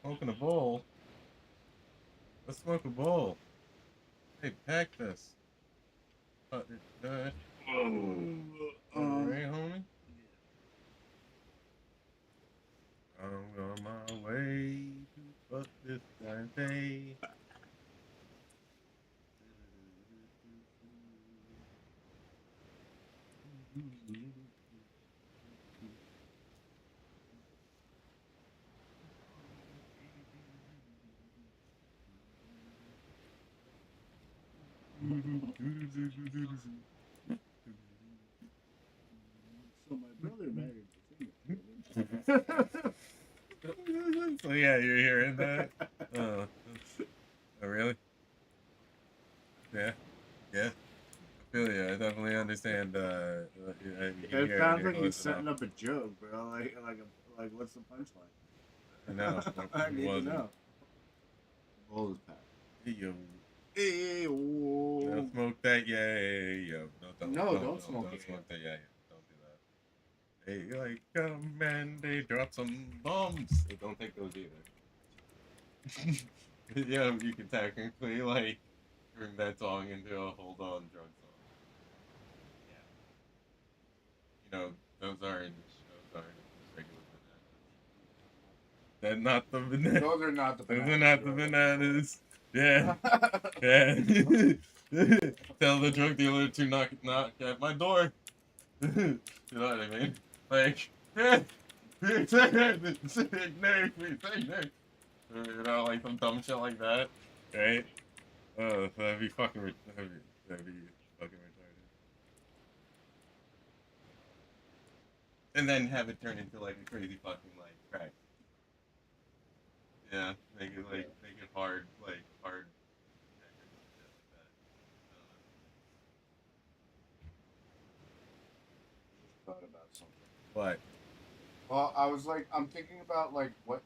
Smoking a bowl. Let's smoke a bowl. Hey, pack this. Alright, homie. I'm on my way to fuck this blind day. So my brother married So yeah, you're hearing that? Oh, really? Yeah, yeah. I feel you. I definitely understand. It sounds like he's setting up a joke, bro. Like what's the punchline? No, I need to wasn't. know. Bowl is packed. Hey, yo. Hey, whoa. Don't smoke that, yeah, yo. Don't smoke it. Don't smoke that, yeah. Don't do that. They like come and they drop some bombs. Don't take those either. Yeah, you can technically like turn that song into a hold on drunk song. Yeah. You know, those aren't regular bananas. They're not the bananas. Those are not the bananas. Those are not the bananas. Yeah. Yeah. Tell the drug dealer to knock at my door. You know what I mean? Like, say no, please say no. You know, like some dumb shit like that, right? That'd be fucking retarded. And then have it turn into like a crazy fucking like crack. Yeah, make it hard, like hard. Thought about something. What? Well, I was like, I'm thinking about like what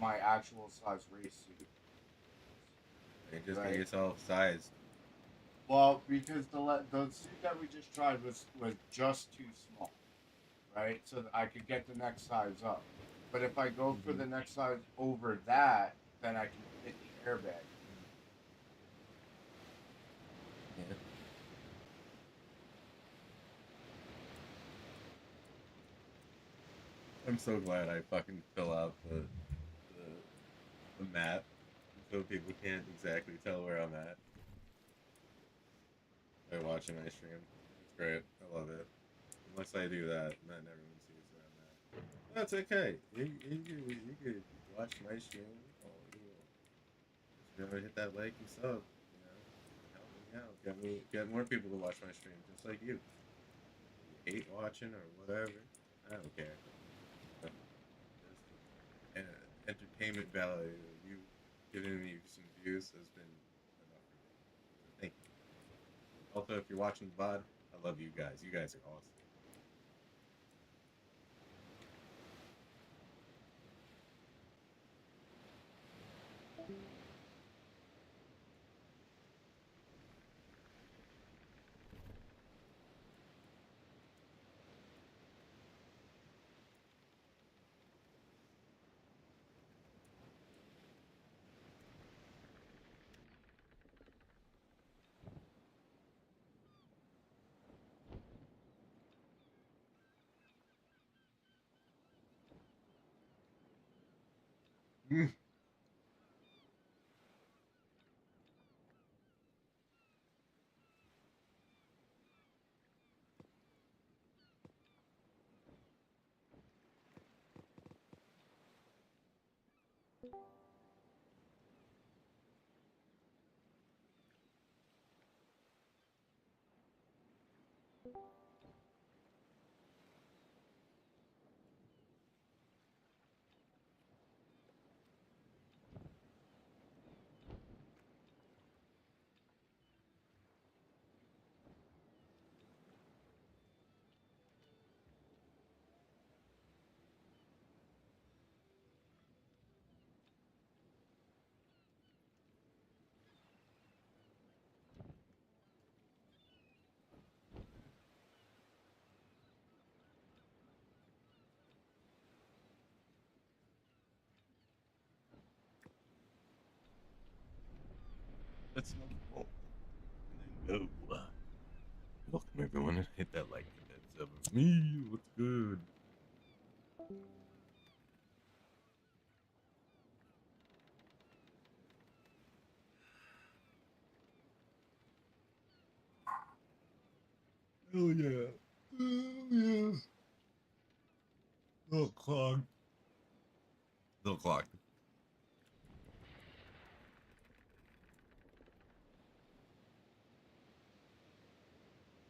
my actual size race suit. You just Right. get yourself sized. Well, because the suit that we just tried was just too small, right? So that I could get the next size up. But if I go for the next size over that, then I can fit the airbag. Yeah. I'm so glad I fucking fill out the map so people can't exactly tell where I'm at. By watching my stream. It's great. I love it. Unless I do that, then everyone sees where I'm at. That's okay. You could watch my stream. Oh, you will. Just remember to hit that like and sub. You know, help me out. Get more people to watch my stream, just like you. You hate watching or whatever. I don't care. Just entertainment value. You giving me some views has been enough for me. So thank you. Also, if you're watching the VOD, I love you guys. You guys are awesome. Let's smoke a bowl. And then go. Welcome everyone. Hit that like, hit that sub. Me, what's good? Oh yeah. Oh yeah. Little clog. Little clog.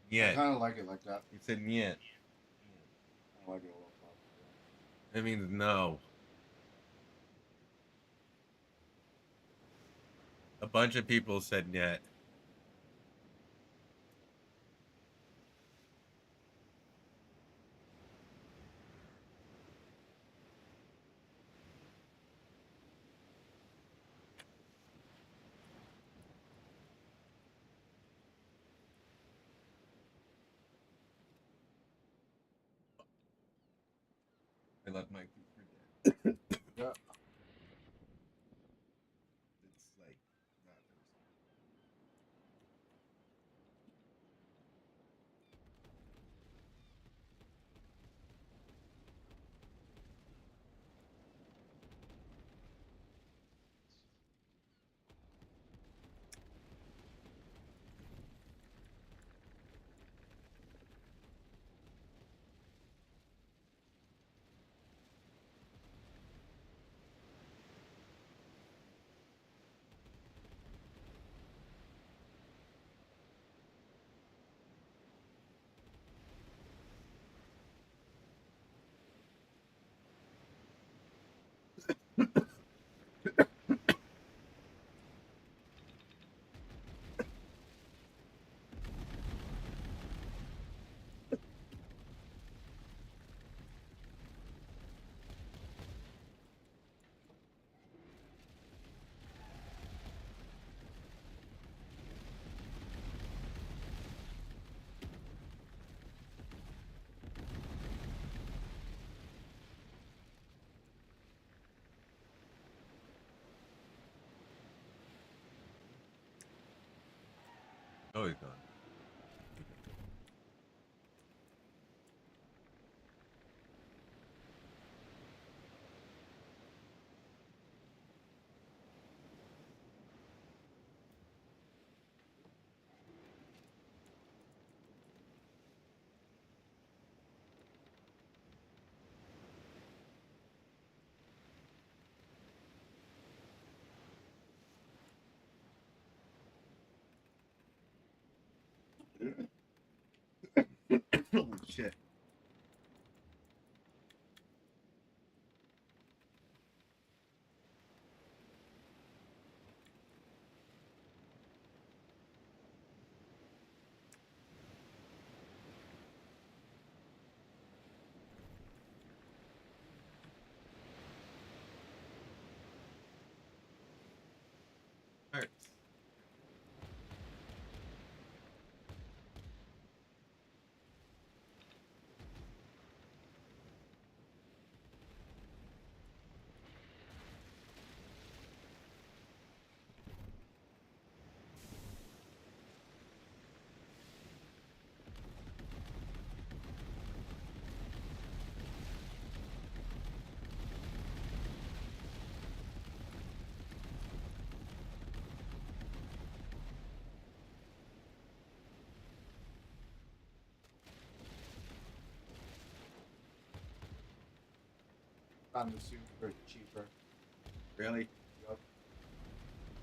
Yeah. I kind of like it like that. You said yet. I like it a little closer. That means no. A bunch of people said yet. I left my food for dead. Yeah. It's like not toasted. Oh, he's gone. Holy shit. Hurts. Found the suit for cheaper. Really? Yup.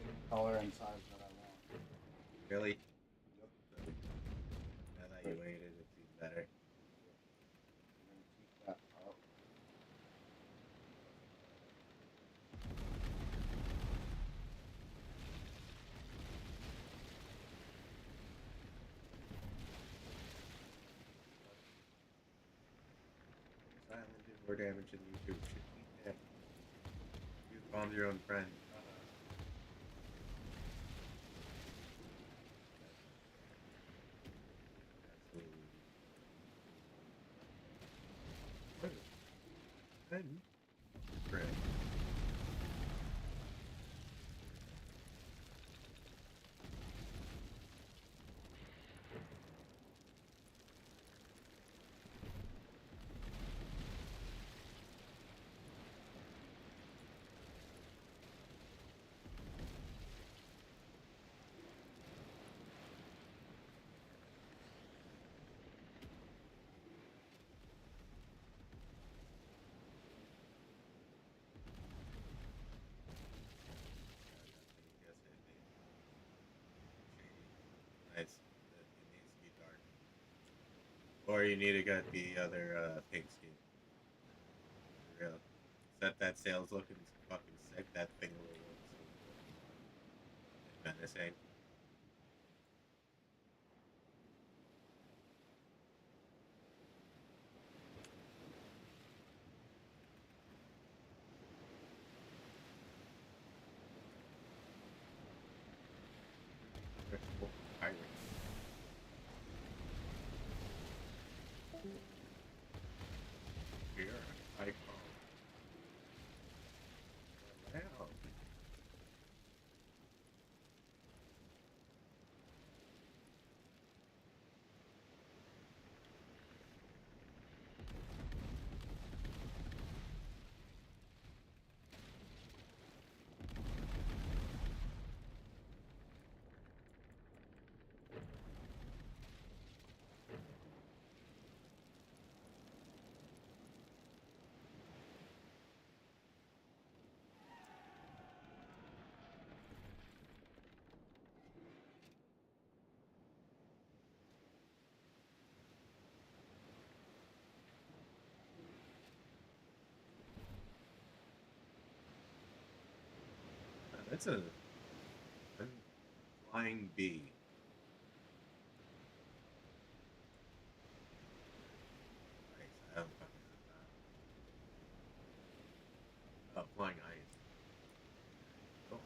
Any color and size that I want. Really? Yup. Now that you waited, it's even better. I'm gonna keep that up. Silent did more damage than you two. Should keep him. You found your own friend. Absolutely. Great. Nice. It needs to be dark. Or you need to get the other pink scheme. For real. Set that sail's looking fucking sick. That thing will look so menacing. Pirate. Here, I call. Wow. That's a flying bee. Nice. I haven't fucking done that. Oh, flying ice. Cool.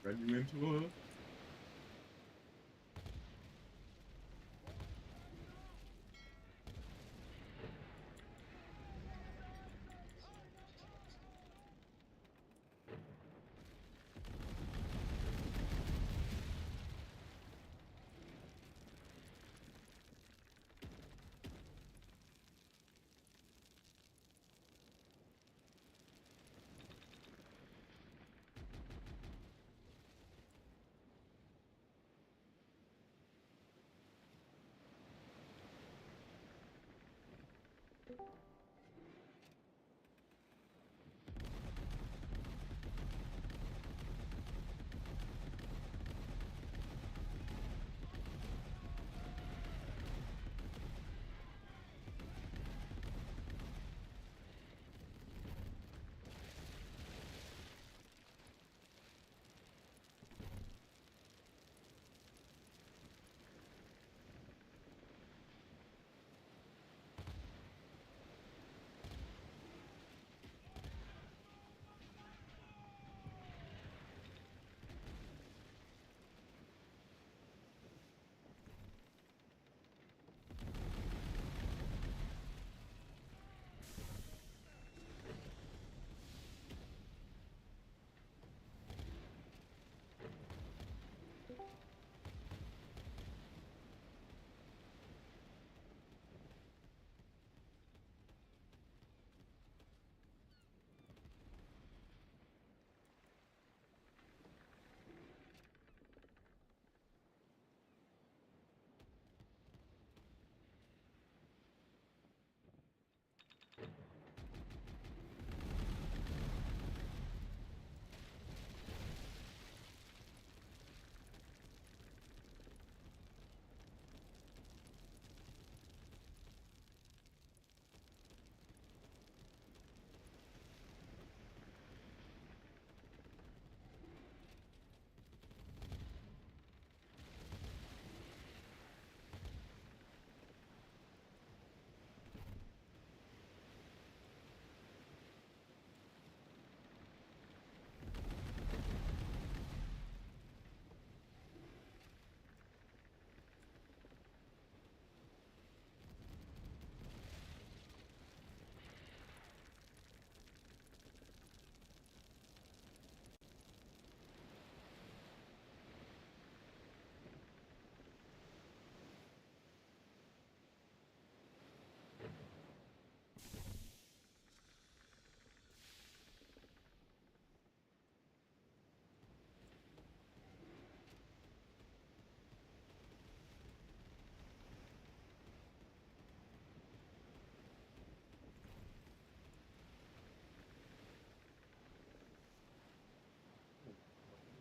Run you into a...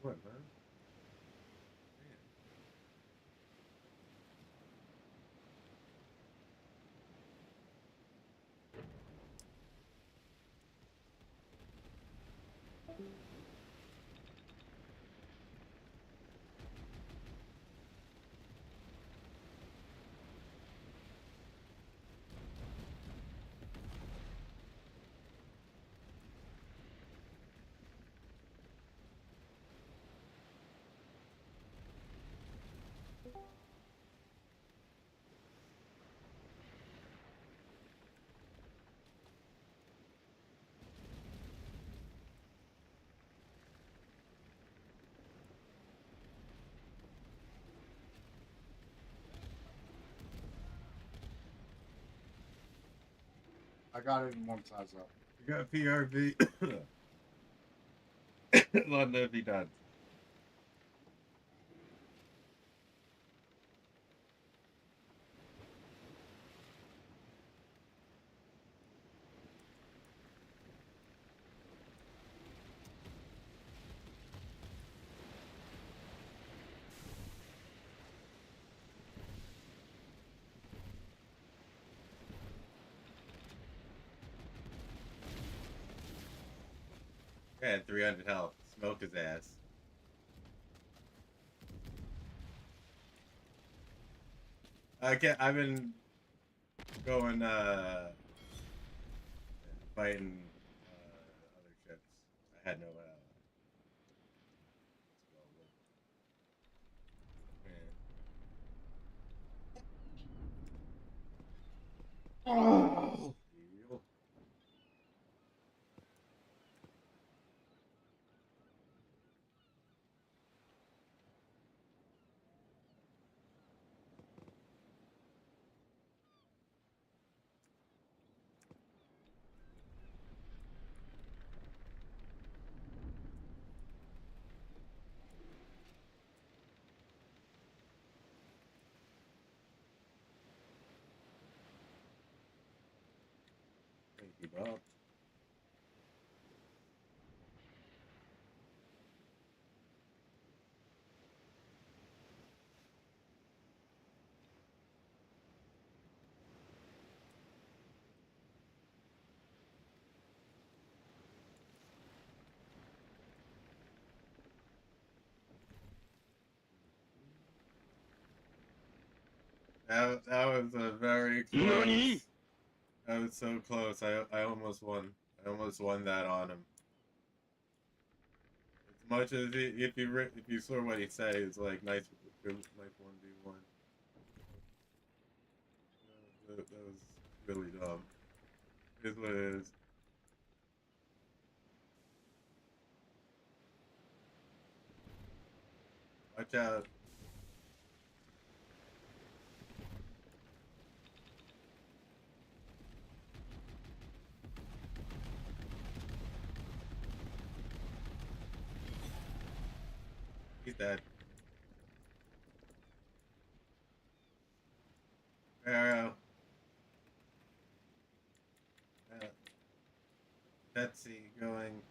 What, man? I got it in one size up. You got PRV. Let that be done. Had 300 health. Smoke his ass. I've been going fighting other ships. I had no Keep up. That was a very close. That was so close. I almost won. I almost won that on him. As much as if you saw what he said, it's like nice 1v1. That was really dumb. It is what it is. Watch out. He's dead. Arrow. Betsy going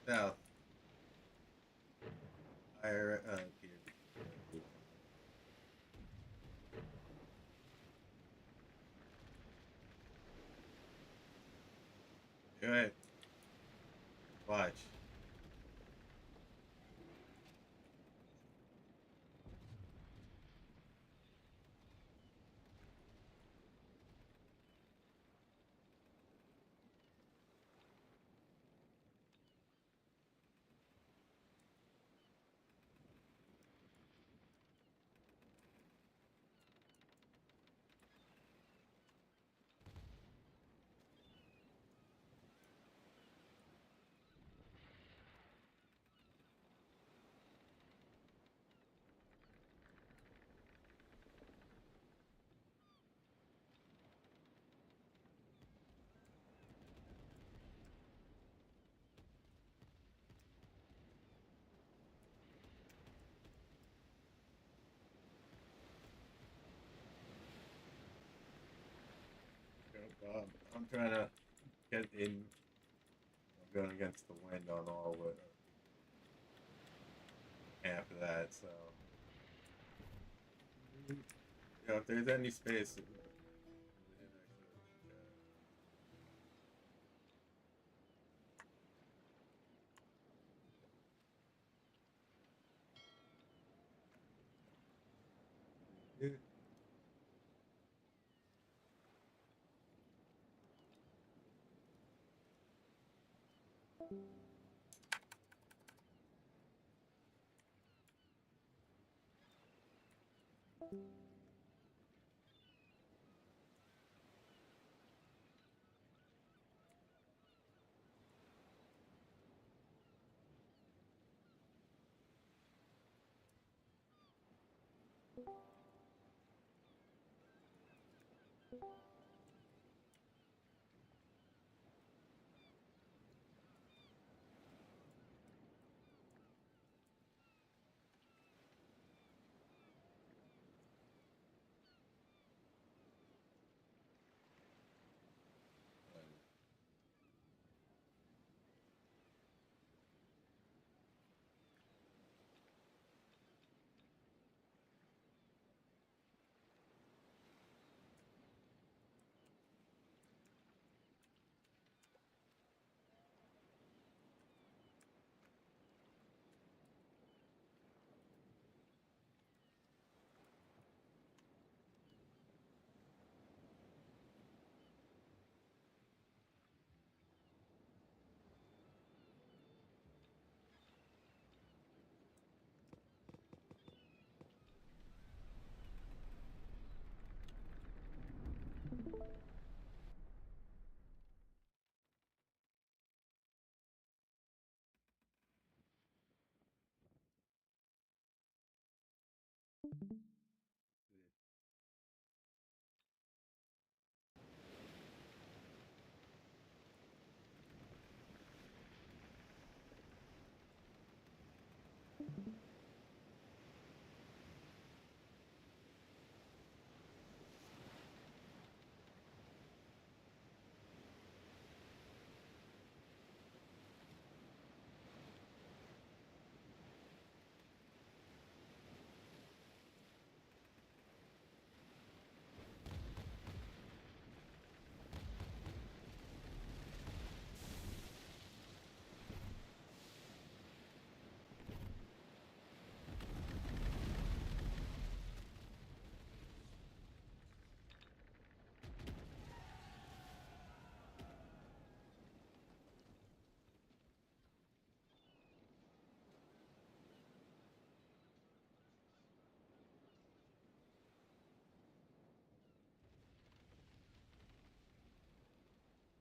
south. Fire, here. Do it. Watch. I'm trying to get in. I'm going against the wind on all of it. After that, so. Yeah, if there's any space. Yeah.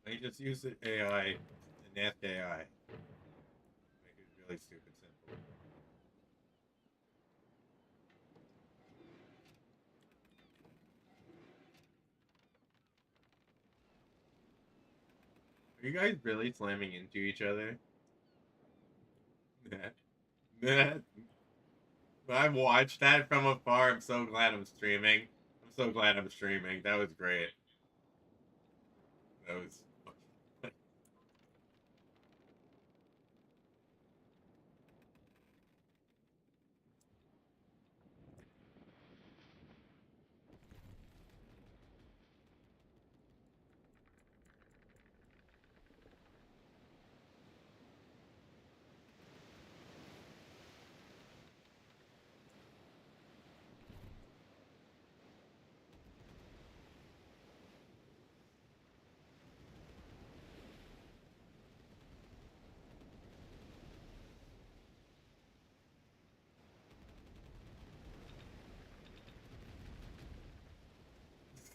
I just use the AI and ask AI. Make it really stupid simple. Are you guys really slamming into each other? I've watched that from afar. I'm so glad I'm streaming. I'm so glad I'm streaming. That was great. That was.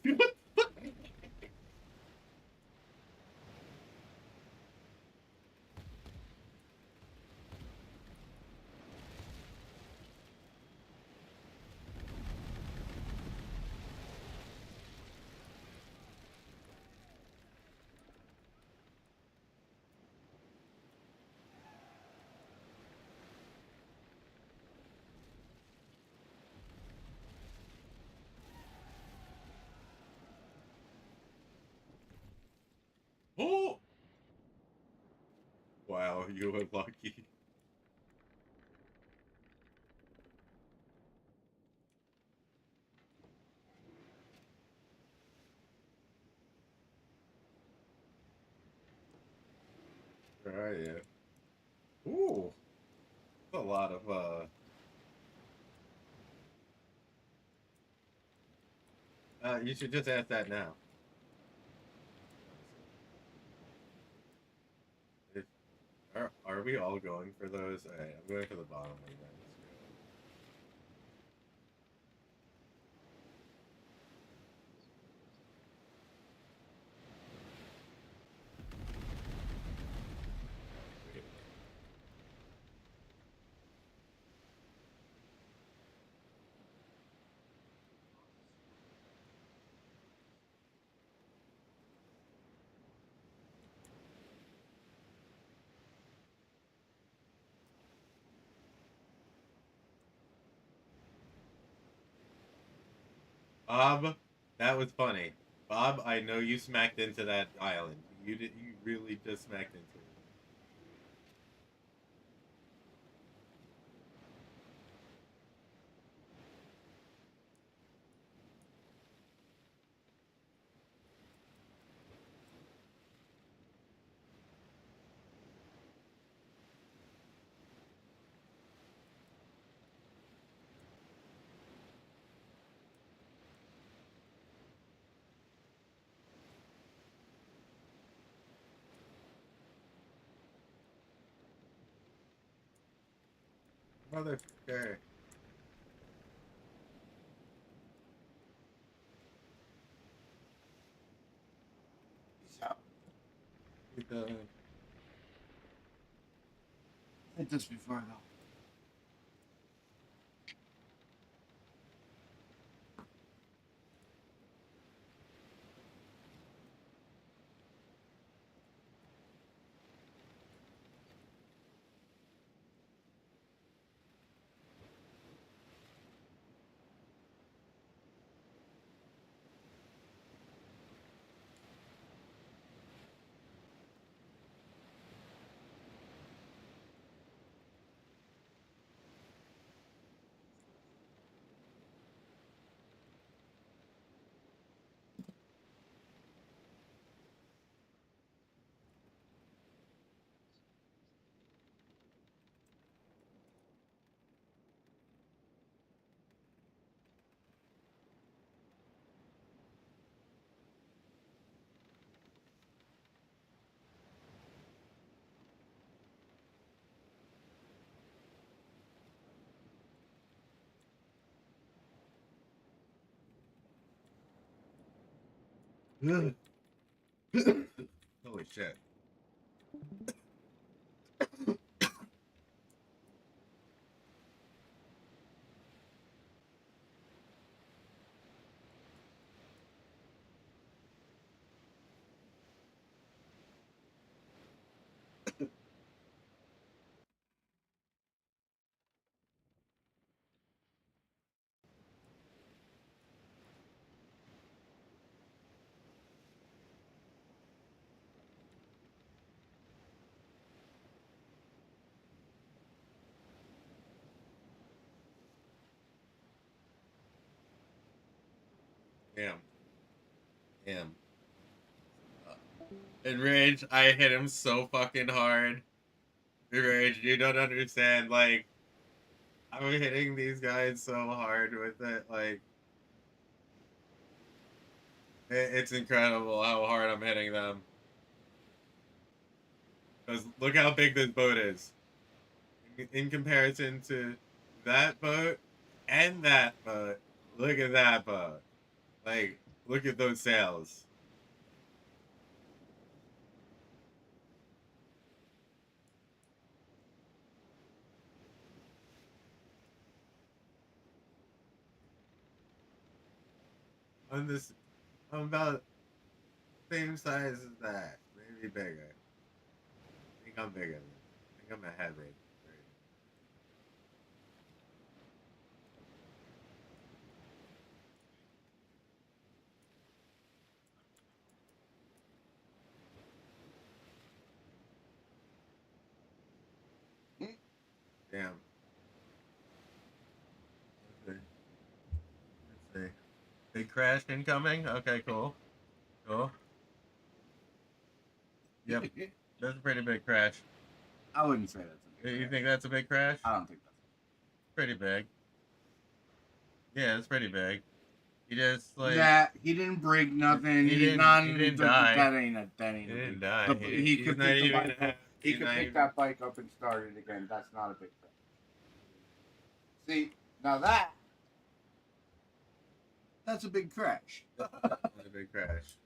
What the fuck? Oh! Wow, you were lucky. Right, yeah. Ooh! That's a lot of, you should just ask that now. Are we all going for those? Alright, I'm going for the bottom one then. Bob, that was funny. Bob, I know you smacked into that island. You did. You really just smacked into it. Motherfucker. I did this before though. Holy shit. Damn. Damn. In Rage, I hit him so fucking hard. In Rage, you don't understand. Like, I'm hitting these guys so hard with it. Like, it's incredible how hard I'm hitting them. Because look how big this boat is. In comparison to that boat and that boat. Look at that boat. Like, look at those sails. On this, I'm about the same size as that. Maybe bigger. I think I'm bigger than that. I think I'm a head rate. Damn. Let's see. Let's see. Big crash incoming? Okay, cool. Cool. Yep. That's a pretty big crash. I wouldn't say that's a big You crash. think that's a big crash? I don't think that's Pretty big. Yeah, it's pretty big. He just like he didn't break nothing. He didn't die. That ain't a he didn't die. He He's could not pick the even bike up. He could pick that bike up and start it again. That's not a big crash. See, now that's a big crash. That's a big crash.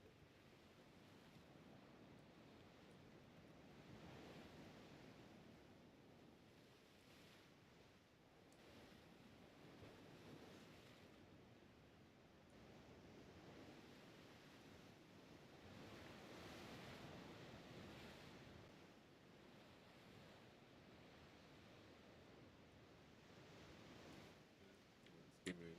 Keep moving.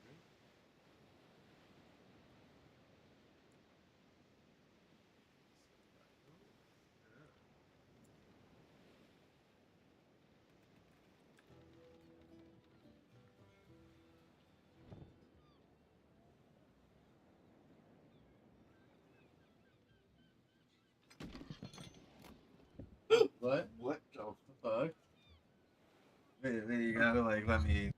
What? What the Fuck? Wait, you gotta like let me.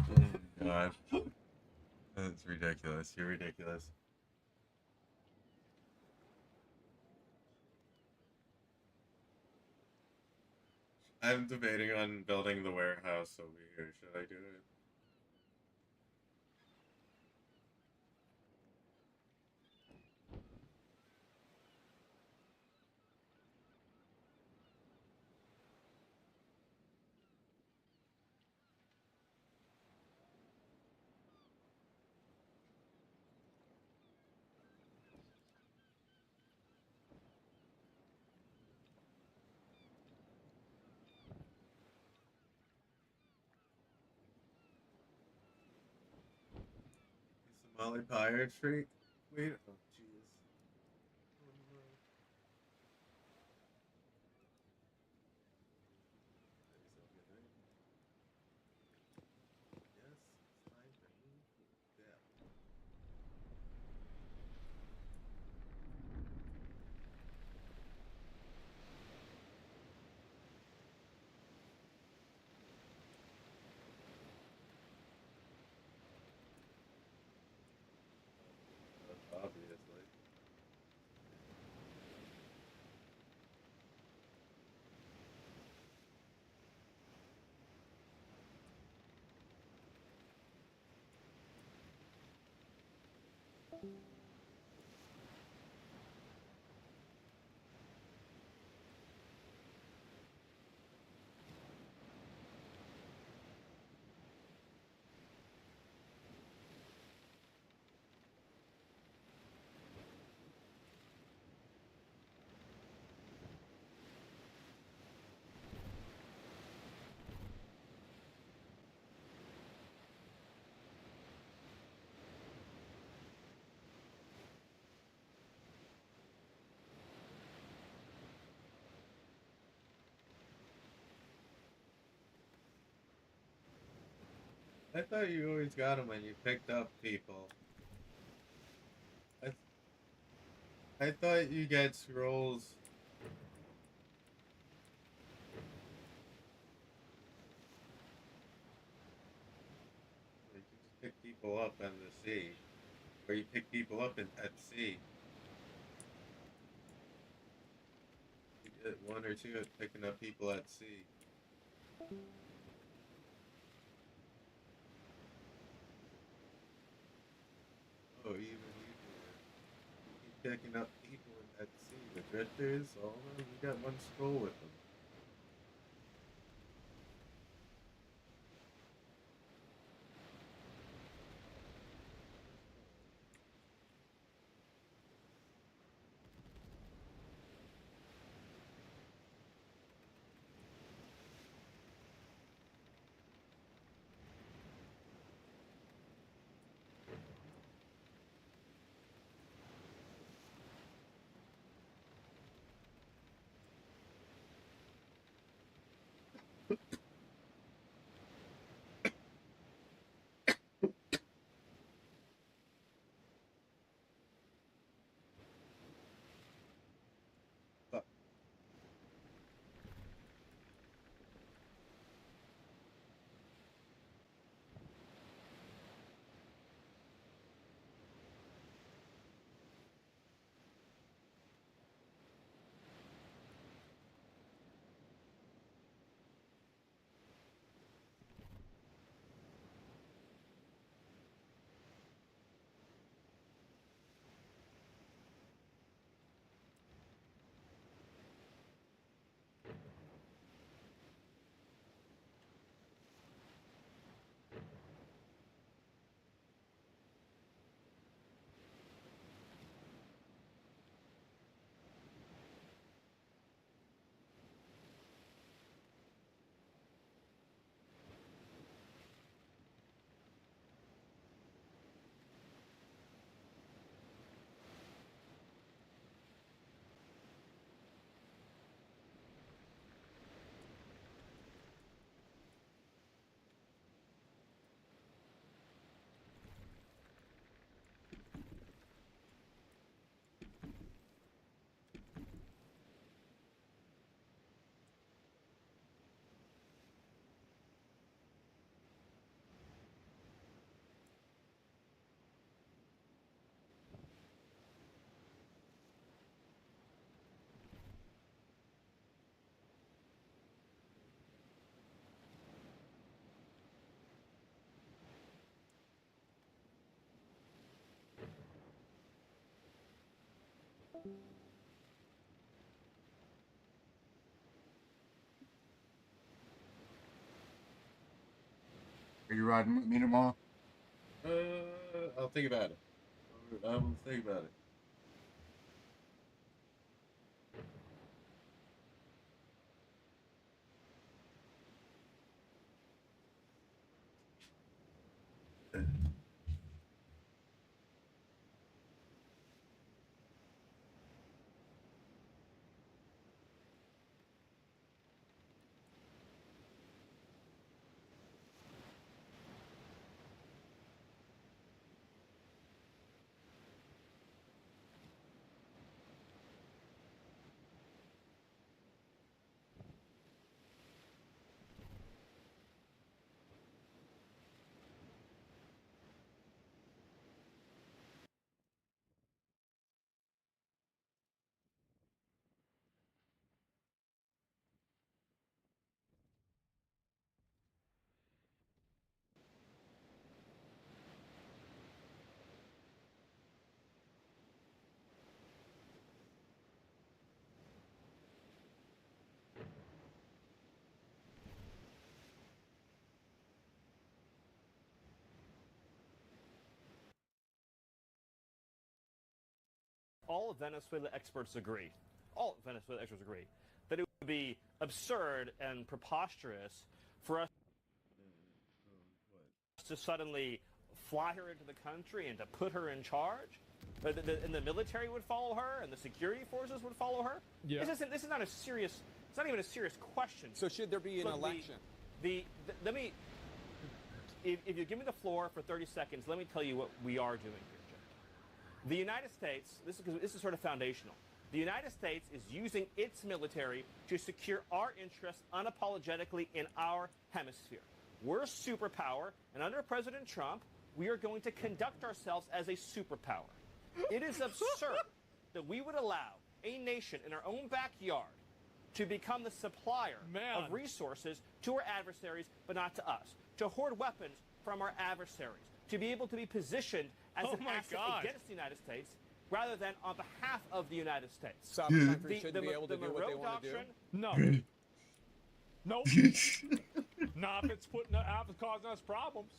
Oh, God. That's ridiculous. You're ridiculous. I'm debating on building the warehouse over here. Should I do it? Somali Pirate Street? Wait. Oh, jeez. Oh, no. That is okay, right? Yes, it's time for me to death. I thought you always got them when you picked up people. I thought you get scrolls. Like you just pick people up on the sea. Or you pick people up at sea. You get 1 or 2 at picking up people at sea. Oh, even easier. Keep picking up people at sea. The drifters, all of them, you got 1 scroll with them. Are you riding with me tomorrow? I'll think about it. I will think about it. all Venezuela experts agree, that it would be absurd and preposterous for us to suddenly fly her into the country and to put her in charge. And the military would follow her, and the security forces would follow her. Yeah. This is not a serious. It's not even a serious question. So should there be an election? Let me. If you give me the floor for 30 seconds, let me tell you what we are doing here, Jim. The United States. This is sort of foundational. The United States is using its military to secure our interests unapologetically in our hemisphere. We're a superpower, and under President Trump, we are going to conduct ourselves as a superpower. It is absurd that we would allow a nation in our own backyard to become the supplier of resources to our adversaries, but not to us, to hoard weapons from our adversaries, to be able to be positioned as an asset against the United States rather than on behalf of the United States. South countries shouldn't be able to do what they want to do? No. Nope. Not if it's causing us problems.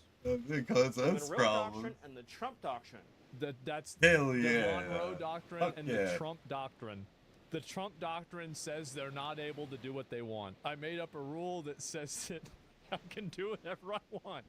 Because The that's Monroe problems. Doctrine and the Trump Doctrine. That's Hell the yeah. Monroe Doctrine Fuck and yeah. the Trump Doctrine. The Trump Doctrine says they're not able to do what they want. I made up a rule that says that I can do whatever I want.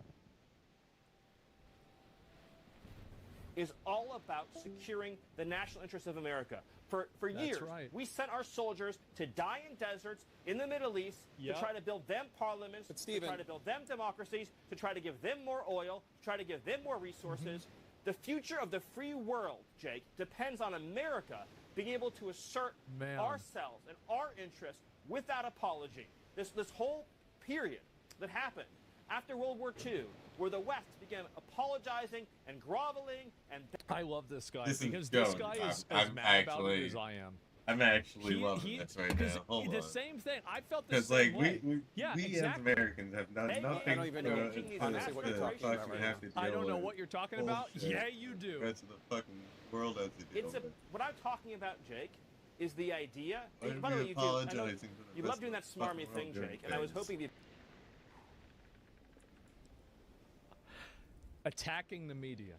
Is all about securing the national interests of America. For years, right. we sent our soldiers to die in deserts in the Middle East to try to build them parliaments, But to Stephen- try to build them democracies, to try to give them more oil, to try to give them more resources. The future of the free world, Jake, depends on America being able to assert ourselves and our interests without apology. This whole period that happened after World War II, where the West began apologizing and groveling and... I love this guy This is because this going- guy is I'm as mad about actually- it as I am. I'm actually loving this right now. Hold the on. same thing. I felt the Because same like way. we yeah, as exactly. Americans have done Hey, nothing I don't even know honestly what you're talking about fucking right have to I deal don't know with what you're talking about. bullshit Yeah, you do. the rest of the fucking world has to deal It's with. what I'm talking about, Jake, is the idea... Why are by the we way, you do, I know apologizing for the you rest love doing of that the fucking smarmy thing, world doing Jake, and I was things? hoping you'd... Attacking the media.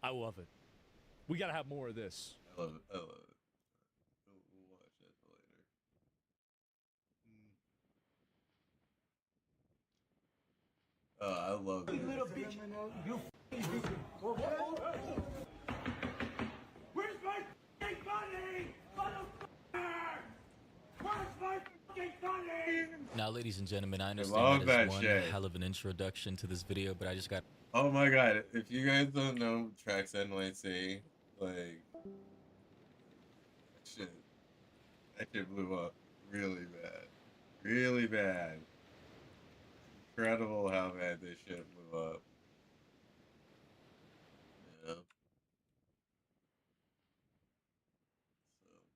I love it. We got to have more of this. I love it. I love it. We'll watch that later. I love it. Little bitch. You Where's my fucking money? Motherfucker! Where's my fucking money? Now, ladies and gentlemen, I love understand that that is one shit. hell of an introduction to this video, but I just got... Oh my god, if you guys don't know Tracks NYC, like, that shit blew up really bad. Really bad. Incredible how bad this shit blew up. Yeah. So,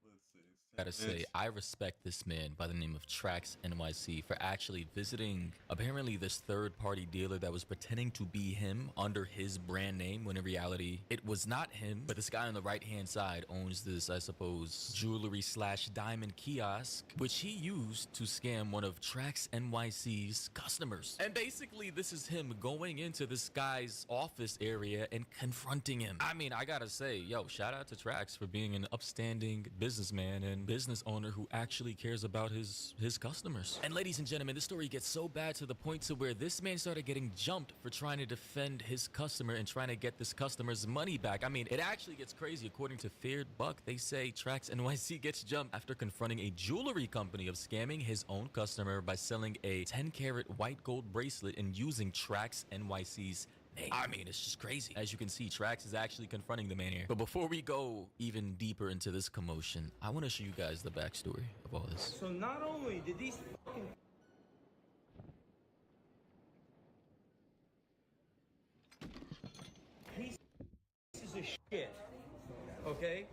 let's see. Gotta say, I respect this man by the name of Tracks NYC for actually visiting apparently this third-party dealer that was pretending to be him under his brand name when in reality it was not him. But this guy on the right-hand side owns this, I suppose, jewelry slash diamond kiosk, which he used to scam one of Tracks NYC's customers. And basically this is him going into this guy's office area and confronting him. I mean, I gotta say, yo, shout out to Tracks for being an upstanding businessman and business owner who actually cares about his customers. And ladies and gentlemen, this story gets so bad to the point to where this man started getting jumped for trying to defend his customer and trying to get this customer's money back. I mean, it actually gets crazy. According to Feared Buck, they say Tracks NYC gets jumped after confronting a jewelry company of scamming his own customer by selling a 10-carat white gold bracelet and using Tracks NYC's name. I mean, it's just crazy. As you can see, Tracks is actually confronting the man here. But before we go even deeper into this commotion, I want to show you guys the backstory of all this. So not only did these fucking pieces of shit, okay,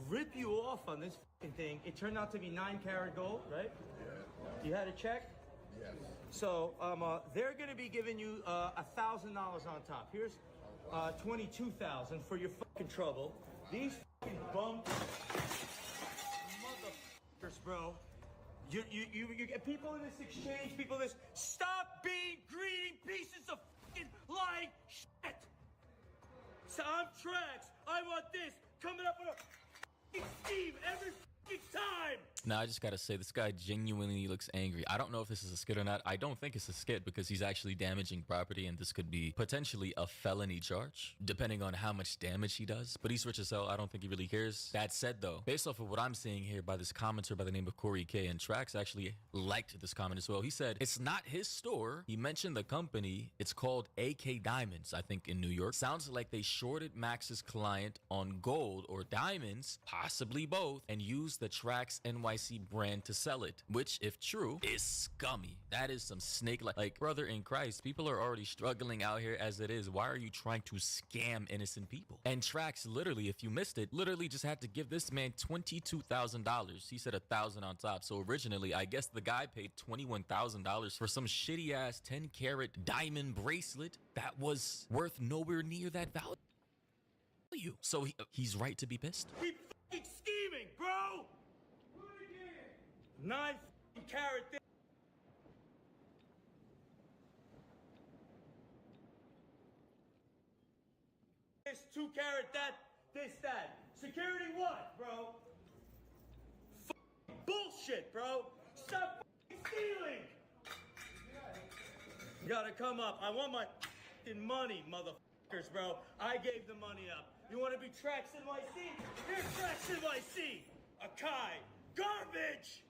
rip you off on this fucking thing, it turned out to be 9-carat gold, right? Yeah. You had a check? Yes. So they're going to be giving you $1,000 on top. Here's $22,000 for your fucking trouble. These fucking bum motherfuckers, bro. You get people in this exchange, people in this. Stop being greedy pieces of fucking lying shit. So I'm Tracks. I want this. coming up with a f***ing scheme every f***ing time. Now, I just gotta say, this guy genuinely looks angry. I don't know if this is a skit or not. I don't think it's a skit because he's actually damaging property, and this could be potentially a felony charge, depending on how much damage he does. But he's rich as hell. I don't think he really cares. That said, though, based off of what I'm seeing here by this commenter by the name of Corey K, and Trax actually liked this comment as well. He said, it's not his store. He mentioned the company. It's called AK Diamonds, I think, in New York. Sounds like they shorted Max's client on gold or diamonds, possibly both, and used the Trax NYC brand to sell it, which, if true, is scummy. That is some snake like brother in Christ. People are already struggling out here as it is. Why are you trying to scam innocent people? And Trax, literally, if you missed it, literally just had to give this man $22,000. He said $1,000 on top. So originally, I guess the guy paid $21,000 for some shitty ass 10-carat diamond bracelet that was worth nowhere near that value. So he's right to be pissed. He f***ing scheming, bro. 9 carat thing. This 2 carat that, this that. Security what, bro? Bullshit, bro. Stop stealing. You gotta come up. I want my money, motherfuckers, bro. I gave the money up. You wanna be Trax NYC? Here's Trax NYC. Akai. Garbage.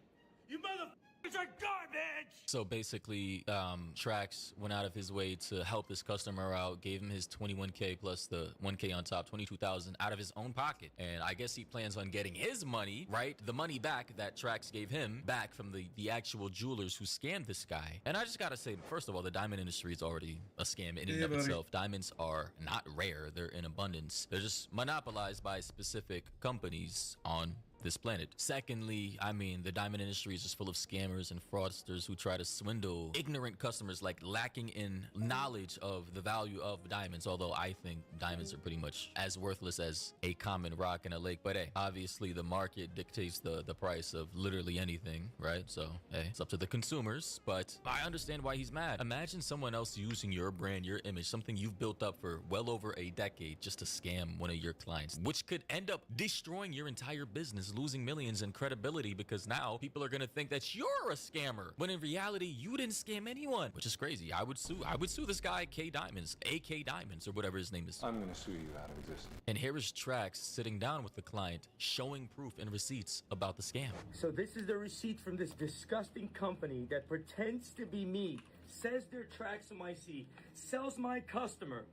You motherfuckers are garbage! So basically, Trax went out of his way to help his customer out, gave him his 21K plus the 1K on top, 22,000 out of his own pocket. And I guess he plans on getting his money, right? The money back that Trax gave him back from the actual jewelers who scammed this guy. And I just gotta say, first of all, the diamond industry is already a scam in and of itself. Diamonds are not rare, they're in abundance. They're just monopolized by specific companies on this planet. Secondly, I mean, the diamond industry is just full of scammers and fraudsters who try to swindle ignorant customers, like lacking in knowledge of the value of diamonds, although I think diamonds are pretty much as worthless as a common rock in a lake. But hey, obviously the market dictates the price of literally anything, right? So hey, it's up to the consumers, but I understand why he's mad. Imagine someone else using your brand, your image, something you've built up for well over a decade just to scam one of your clients, which could end up destroying your entire business, losing millions in credibility, because now people are gonna think that you're a scammer when in reality you didn't scam anyone, which is crazy. I would sue this guy K Diamonds, AK Diamonds, or whatever his name is. I'm gonna sue you out of existence. And here is Trax sitting down with the client, showing proof and receipts about the scam. So this is the receipt from this disgusting company that pretends to be me, says they're Trax NYC, sells my customer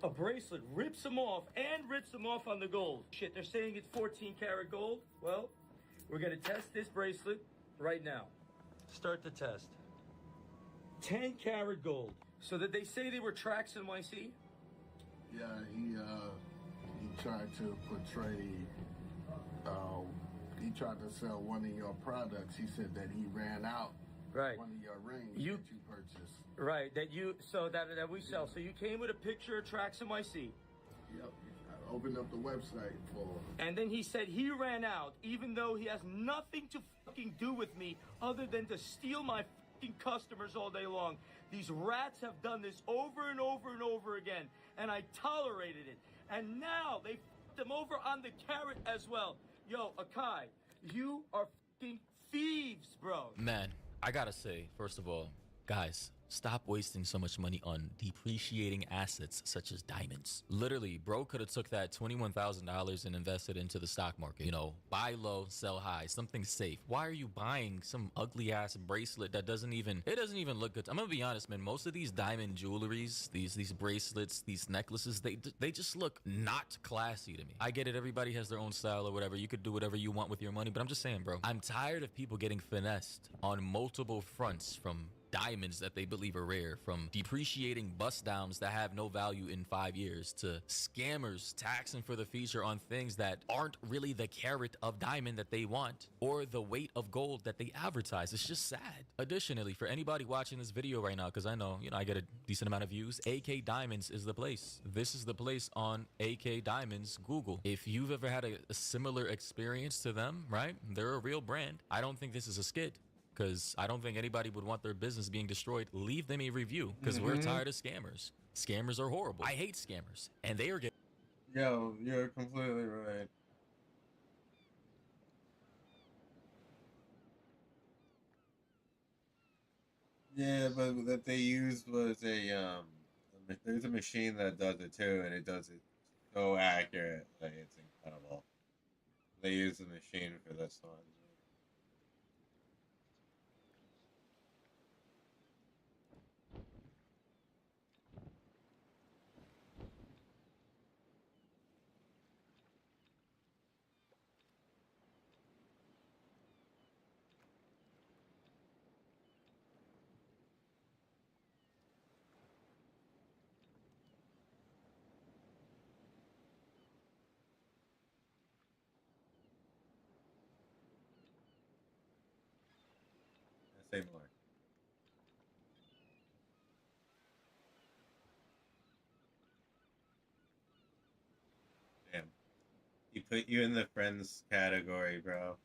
a bracelet, rips them off, and rips them off on the gold. Shit, they're saying it's 14 karat gold. Well, we're gonna test this bracelet right now. Start the test. 10 karat gold. So did they say they were Trax NYC? Yeah, he tried to portray, he tried to sell one of your products. He said that he ran out right. One of your rings that you purchased. Right, that we sell. So you came with a picture of Trax NYC. Yep. I opened up the website for him. And then he said he ran out, even though he has nothing to fucking do with me other than to steal my fucking customers all day long. These rats have done this over and over and over again, and I tolerated it. And now they fucked them over on the carrot as well. Yo, Akai, you are fucking thieves, bro. Man, I gotta say, first of all, guys, stop wasting so much money on depreciating assets such as diamonds. Literally, bro could have took that $21,000 and invested into the stock market. You know, buy low, sell high, something safe. Why are you buying some ugly ass bracelet that doesn't even look good? I'm gonna be honest, man. Most of these diamond jewelries, these bracelets, these necklaces, they just look not classy to me. I get it, everybody has their own style or whatever. You could do whatever you want with your money, but I'm just saying, bro, I'm tired of people getting finessed on multiple fronts, from diamonds that they believe are rare, from depreciating bust downs that have no value in 5 years, to scammers taxing for the feature on things that aren't really the carat of diamond that they want or the weight of gold that they advertise. It's just sad. Additionally, for anybody watching this video right now, because I know, I get a decent amount of views, AK Diamonds is the place. This is the place on AK Diamonds Google. If you've ever had a similar experience to them, right? They're a real brand. I don't think this is a skit, because I don't think anybody would want their business being destroyed. Leave them a review, because we're tired of scammers. Scammers are horrible. I hate scammers, and they are getting... Yo, you're completely right. Yeah, but that they used was there's a machine that does it too, and it does it so accurate, like it's incredible. They use the machine for this one. Say more. Damn, he put you in the friends category, bro.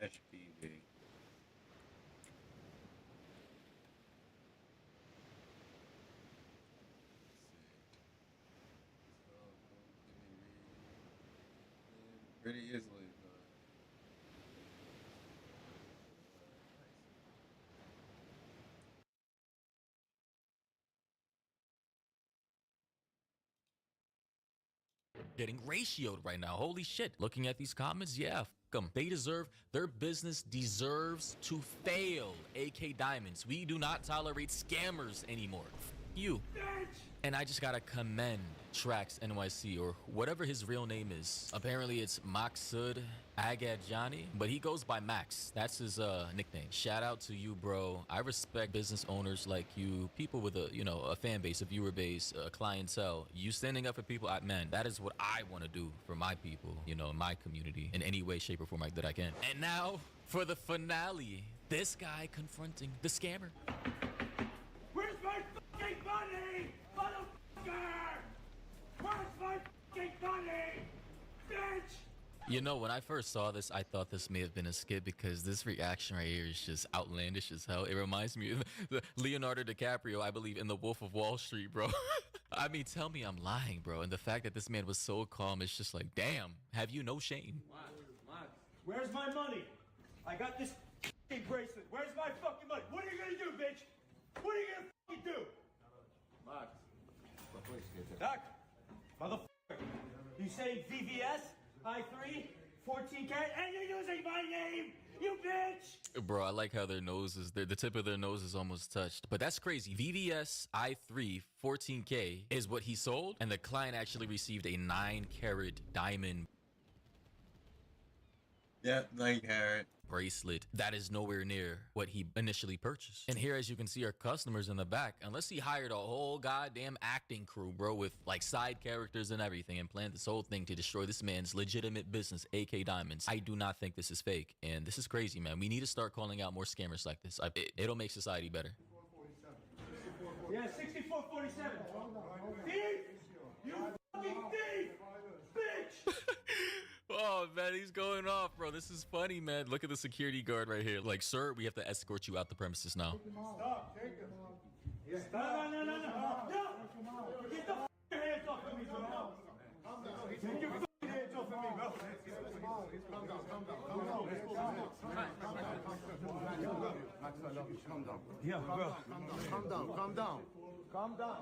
HPV. Pretty easily, but Getting ratioed right now. Holy shit. Looking at these comments, yeah, f them. They deserve, their business deserves to fail. AK Diamonds. We do not tolerate scammers anymore. F you. And I just gotta commend Trax NYC, or whatever his real name is. Apparently it's Maksud Agadjani, but he goes by Max. That's his nickname. Shout out to you, bro. I respect business owners like you, people with a, you know, a fan base, a viewer base, a clientele. You standing up for people, man, that is what I want to do for my people, you know, in my community, in any way, shape, or form that I can. And now for the finale, this guy confronting the scammer. Where's my fucking money, motherfucker? Where's my fucking money, bitch? You know, when I first saw this, I thought this may have been a skit because this reaction right here is just outlandish as hell. It reminds me of the Leonardo DiCaprio, I believe, in The Wolf of Wall Street, bro. I mean, tell me I'm lying, bro. And the fact that this man was so calm is just like, damn, have you no shame? Where's my money? I got this fucking bracelet. Where's my fucking money? What are you gonna do, bitch? What are you gonna fucking do? Doc, motherfucker. You say VVS, I3, 14 karat, and you're using my name, you bitch! Bro, I like how their noses, the tip of their nose is almost touched. But that's crazy. VVS I3 14K is what he sold, and the client actually received a 9 karat diamond. Yep, 9 carat. Bracelet that is nowhere near what he initially purchased. And here, as you can see, our customers in the back, unless he hired a whole goddamn acting crew, bro, with like side characters and everything, and planned this whole thing to destroy this man's legitimate business, AK Diamonds, I do not think this is fake. And this is crazy, man. We need to start calling out more scammers like this. It'll make society better. Yeah, 6447. Thief! You fucking thief! Bitch! Oh, man, he's going off, bro. This is funny, man. Look at the security guard right here. Like, sir, we have to escort you out the premises now. Stop, take him. Stop. No. Get the f***ing hands off of me, bro. Take your f***ing hands off of me, bro. Calm down. Yeah, bro. Calm down.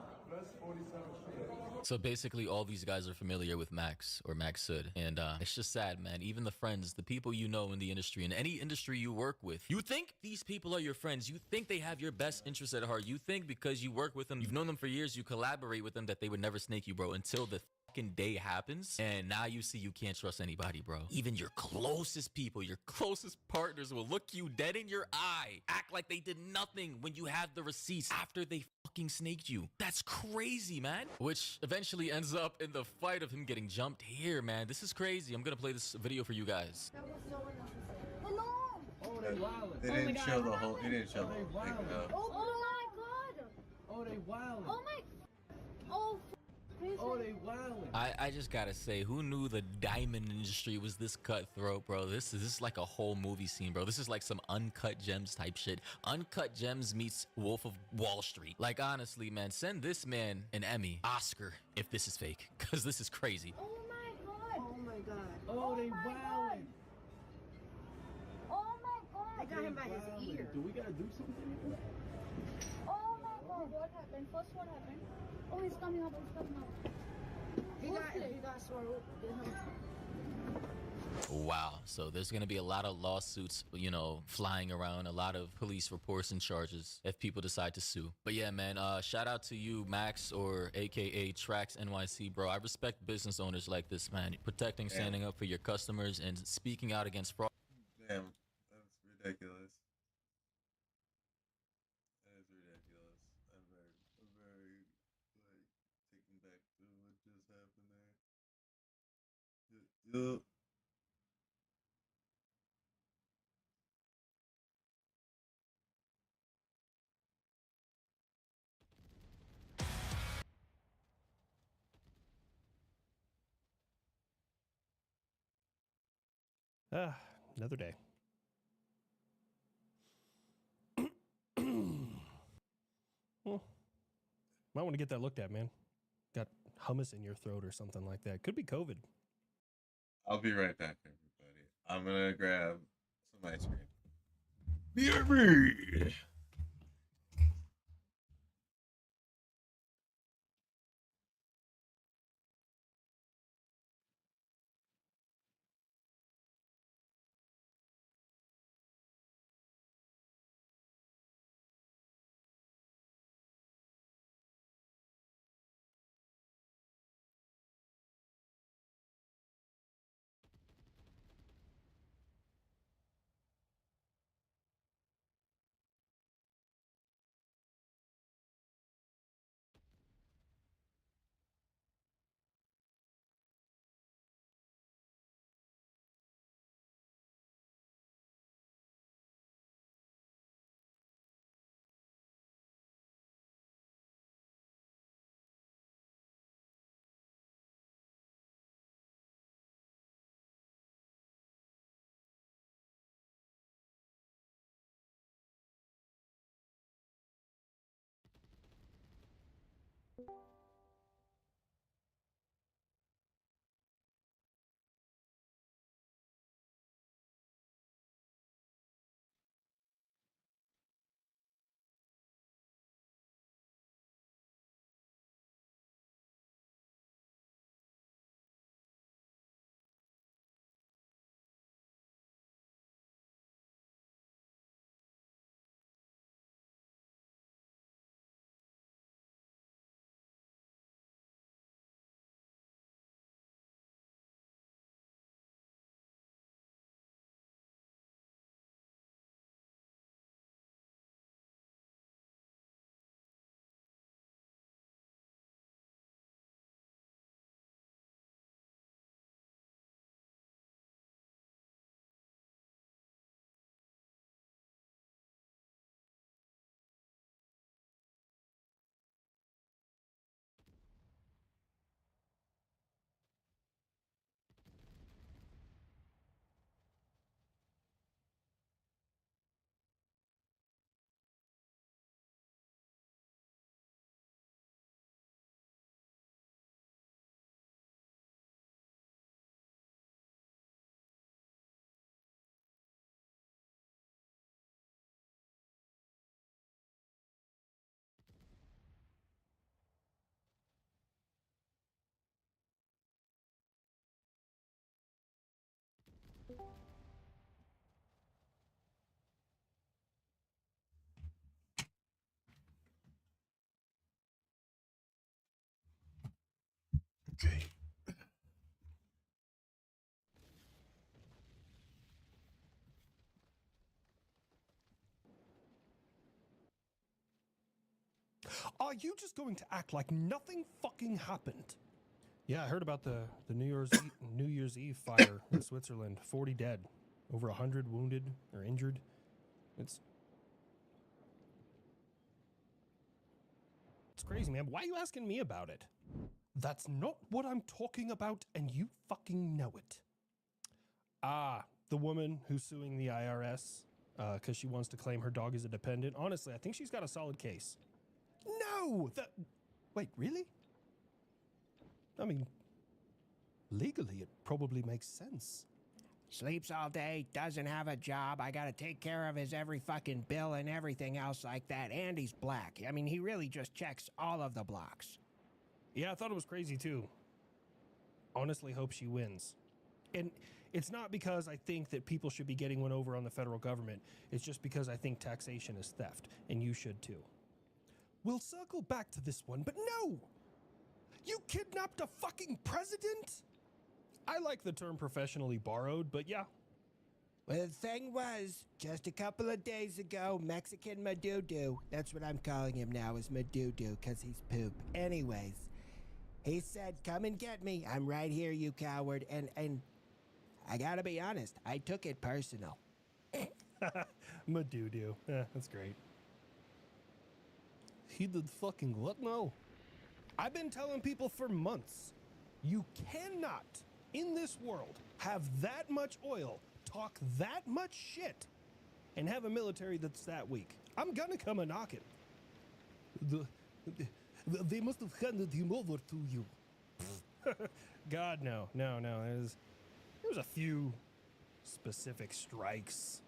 So basically, all these guys are familiar with Max or Max Sud, and it's just sad, man. Even the friends, the people you know in the industry, in any industry you work with, you think these people are your friends. You think they have your best interests at heart. You think because you work with them, you've known them for years, you collaborate with them, that they would never snake you, bro, until the fucking day happens, and now you see you can't trust anybody, bro. Even your closest people, your closest partners will look you dead in your eye, act like they did nothing when you have the receipts after they fucking snaked you. That's crazy, man. Which eventually ends up in the fight of him getting jumped here, man. This is crazy. I'm gonna play this video for you guys. That was so unnecessary. Oh, They didn't show the whole. They didn't show the whole thing. oh my god. Oh, they wildin'. Oh my. Oh. Oh, they wildin'. I just gotta say, who knew the diamond industry was this cutthroat, bro? This is like a whole movie scene, bro. This is like some Uncut Gems type shit. Uncut Gems meets Wolf of Wall Street. Like, honestly, man, send this man an Emmy, Oscar, if this is fake, because this is crazy. Oh my god. Oh my god. Oh, they wildin'. Oh my god. I got him by his ear. Do we gotta do something? Oh my god. What happened? First what happened? Oh, he's coming up. He got swallowed. Wow. So there's going to be a lot of lawsuits, you know, flying around, a lot of police reports and charges if people decide to sue. But yeah, man, shout out to you, Max, or AKA Tracks NYC, bro. I respect business owners like this, man. Protecting, standing up for your customers, and speaking out against fraud. Damn, that's ridiculous. That is ridiculous. I'm very, like, taken back to what just happened there. Yup. Another day. Well, might want to get that looked at, man. Got hummus in your throat or something like that. Could be COVID. I'll be right back, everybody. I'm gonna grab some ice cream. BRB! Okay. Are you just going to act like nothing fucking happened? Yeah, I heard about the New Year's Eve fire in Switzerland. 40 dead, over 100 wounded or injured. It's crazy, man. Why are you asking me about it? That's not what I'm talking about, and you fucking know it. Ah, the woman who's suing the IRS because she wants to claim her dog is a dependent. Honestly, I think she's got a solid case. No! Wait, really? I mean, legally, it probably makes sense. Sleeps all day, doesn't have a job. I gotta take care of his every fucking bill and everything else like that. And he's black. I mean, he really just checks all of the blocks. Yeah, I thought it was crazy too. Honestly, hope she wins. And it's not because I think that people should be getting one over on the federal government. It's just because I think taxation is theft, and you should too. We'll circle back to this one, but no! You kidnapped a fucking president? I like the term professionally borrowed, but yeah. Well, the thing was, just a couple of days ago, Mexican Madudu, that's what I'm calling him now, is Madudu, because he's poop. Anyways, he said, come and get me. I'm right here, you coward. And I gotta be honest, I took it personal. Madudu. That's great. He did fucking what now? I've been telling people for months, you cannot, in this world, have that much oil, talk that much shit, and have a military that's that weak. I'm gonna come a knocking. They must have handed him over to you. God, no. There's a few specific strikes.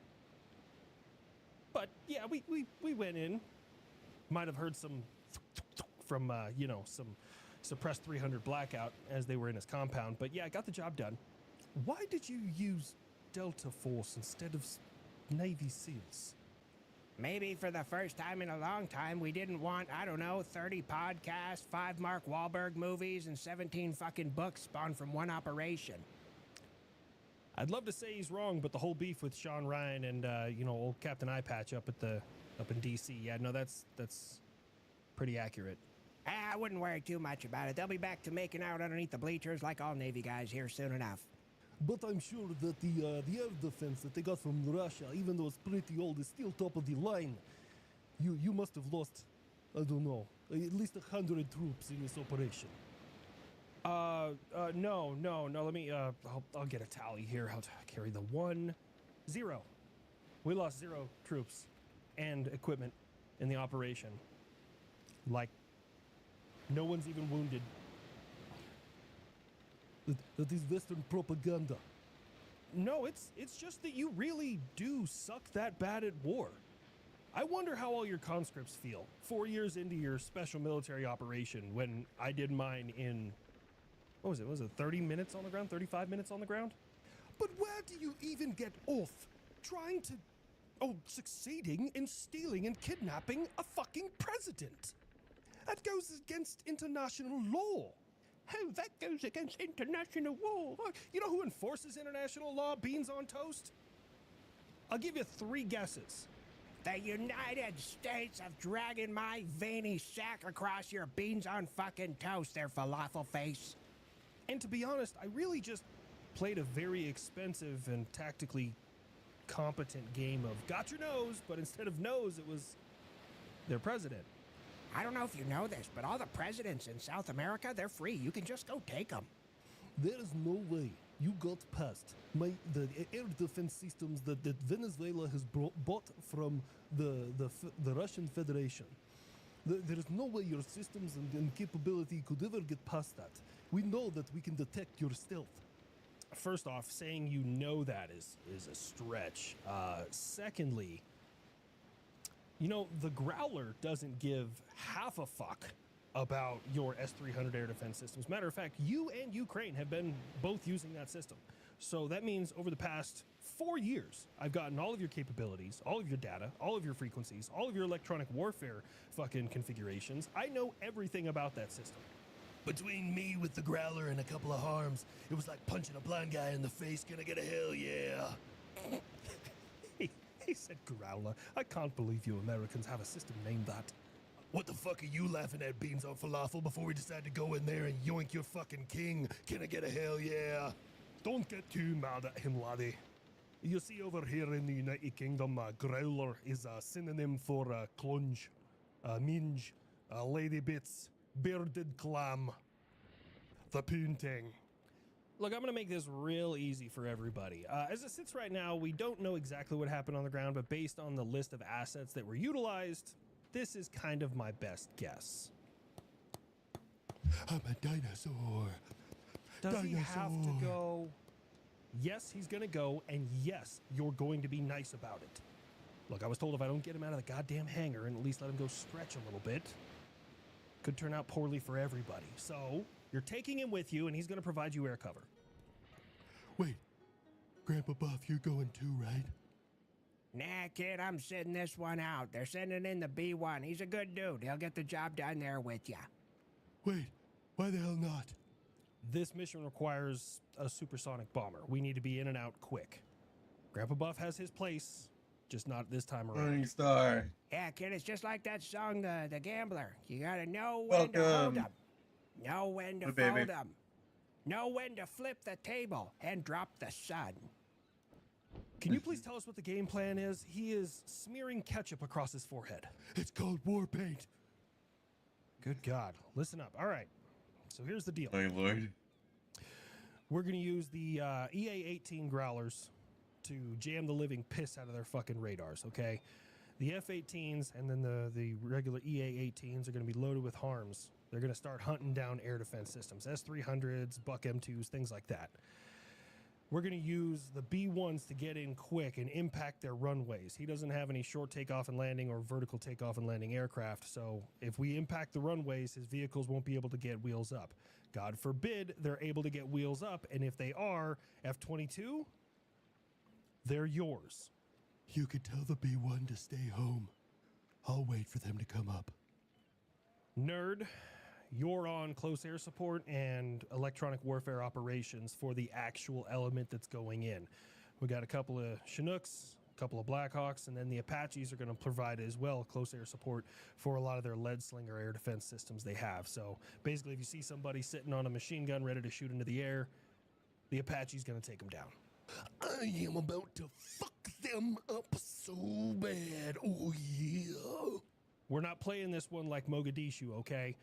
But yeah, we went in. Might have heard some from, some suppressed 300 blackout as they were in his compound. But yeah, I got the job done. Why did you use Delta Force instead of Navy SEALs? Maybe for the first time in a long time, we didn't want, 30 podcasts, 5 Mark Wahlberg movies, and 17 fucking books spawned from one operation. I'd love to say he's wrong, but the whole beef with Sean Ryan and, old Captain Eye Patch up in D.C., yeah, no, that's pretty accurate. I wouldn't worry too much about it. They'll be back to making out underneath the bleachers like all Navy guys here soon enough. But I'm sure that the air defense that they got from Russia, even though it's pretty old, is still top of the line. You must have lost, I don't know, at least 100 troops in this operation. No. Let me, I'll get a tally here. I'll carry the 0. We lost 0 troops and equipment in the operation. Like, no one's even wounded. That is Western propaganda. No, it's just that you really do suck that bad at war. I wonder how all your conscripts feel 4 years into your special military operation when I did mine in, what was it? Was it 30 minutes on the ground? 35 minutes on the ground? But where do you even get off trying to, succeeding in stealing and kidnapping a fucking president? That goes against international law. Oh, that goes against international law. You know who enforces international law? Beans on toast? I'll give you 3 guesses. The United States of dragging my veiny sack across your beans on fucking toast there, falafel face. And to be honest, I really just played a very expensive and tactically competent game of got your nose, but instead of nose, it was their president. I don't know if you know this, but all the presidents in South America, they're free. You can just go take them. There is no way you got past the air defense systems that Venezuela has bought from the Russian Federation. There is no way your systems and capability could ever get past that. We know that we can detect your stealth. First off, saying you know that is a stretch. Secondly, the Growler doesn't give half a fuck about your S-300 air defense systems. Matter of fact, you and Ukraine have been both using that system. So that means over the past 4 years, I've gotten all of your capabilities, all of your data, all of your frequencies, all of your electronic warfare fucking configurations. I know everything about that system. Between me with the growler and a couple of harms, it was like punching a blind guy in the face. Can I get a hell yeah? He said growler. I can't believe you Americans have a system named that. What the fuck are you laughing at, beans on falafel, before we decide to go in there and yoink your fucking king? Can I get a hell yeah? Don't get too mad at him, laddie. You see, over here in the United Kingdom, growler is a synonym for clunge, minge, lady bits, bearded clam, the poontang. Look, I'm going to make this real easy for everybody. As it sits right now, we don't know exactly what happened on the ground, but based on the list of assets that were utilized, this is kind of my best guess. I'm a dinosaur. Does he have to go? Yes, he's going to go, and yes, you're going to be nice about it. Look, I was told if I don't get him out of the goddamn hangar and at least let him go stretch a little bit, could turn out poorly for everybody. So, you're taking him with you, and he's going to provide you air cover. Wait, Grandpa Buff, you're going too, right? Nah, kid, I'm sitting this one out. They're sending in the B1. He's a good dude. He'll get the job done there with ya. Wait, why the hell not? This mission requires a supersonic bomber. We need to be in and out quick. Grandpa Buff has his place, just not this time around. Morning Star. Yeah, kid, it's just like that song, The Gambler. You gotta know when to hold 'em. Know when to fold 'em. Know when to flip the table and drop the sun. Can you please tell us what the game plan is? He is smearing ketchup across his forehead. It's called war paint. Good God. Listen up. All right. So here's the deal. My lord. We're going to use the EA-18 growlers to jam the living piss out of their fucking radars, okay? The F-18s and then the regular EA-18s are going to be loaded with harms. They're going to start hunting down air defense systems, S-300s, Buck M2s, things like that. We're going to use the B-1s to get in quick and impact their runways. He doesn't have any short takeoff and landing or vertical takeoff and landing aircraft, so if we impact the runways, his vehicles won't be able to get wheels up. God forbid they're able to get wheels up, and if they are, F-22, they're yours. You could tell the B-1 to stay home. I'll wait for them to come up. Nerd, you're on close air support and electronic warfare operations for the actual element that's going in. We got a couple of Chinooks, a couple of Blackhawks, and then the Apaches are going to provide as well close air support for a lot of their lead slinger air defense systems they have. So basically, if you see somebody sitting on a machine gun ready to shoot into the air, the Apache's going to take them down. I am about to fuck them up so bad. Oh, yeah. We're not playing this one like Mogadishu, okay?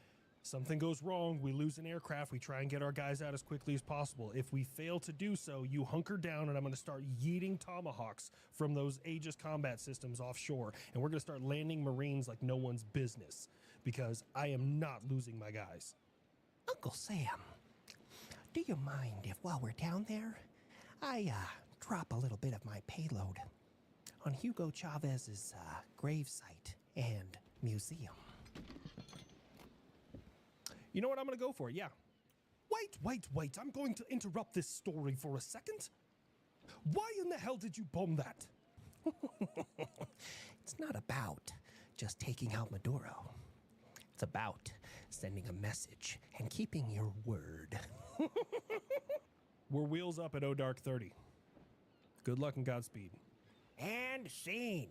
Something goes wrong, we lose an aircraft, we try and get our guys out as quickly as possible. If we fail to do so, you hunker down and I'm going to start yeeting tomahawks from those Aegis combat systems offshore. And we're going to start landing Marines like no one's business because I am not losing my guys. Uncle Sam, do you mind if while we're down there, I drop a little bit of my payload on Hugo Chavez's gravesite and museum? You know what? I'm going to go for it, yeah. Wait. I'm going to interrupt this story for a second. Why in the hell did you bomb that? It's not about just taking out Maduro. It's about sending a message and keeping your word. We're wheels up at O'Dark 30. Good luck and Godspeed. And scene.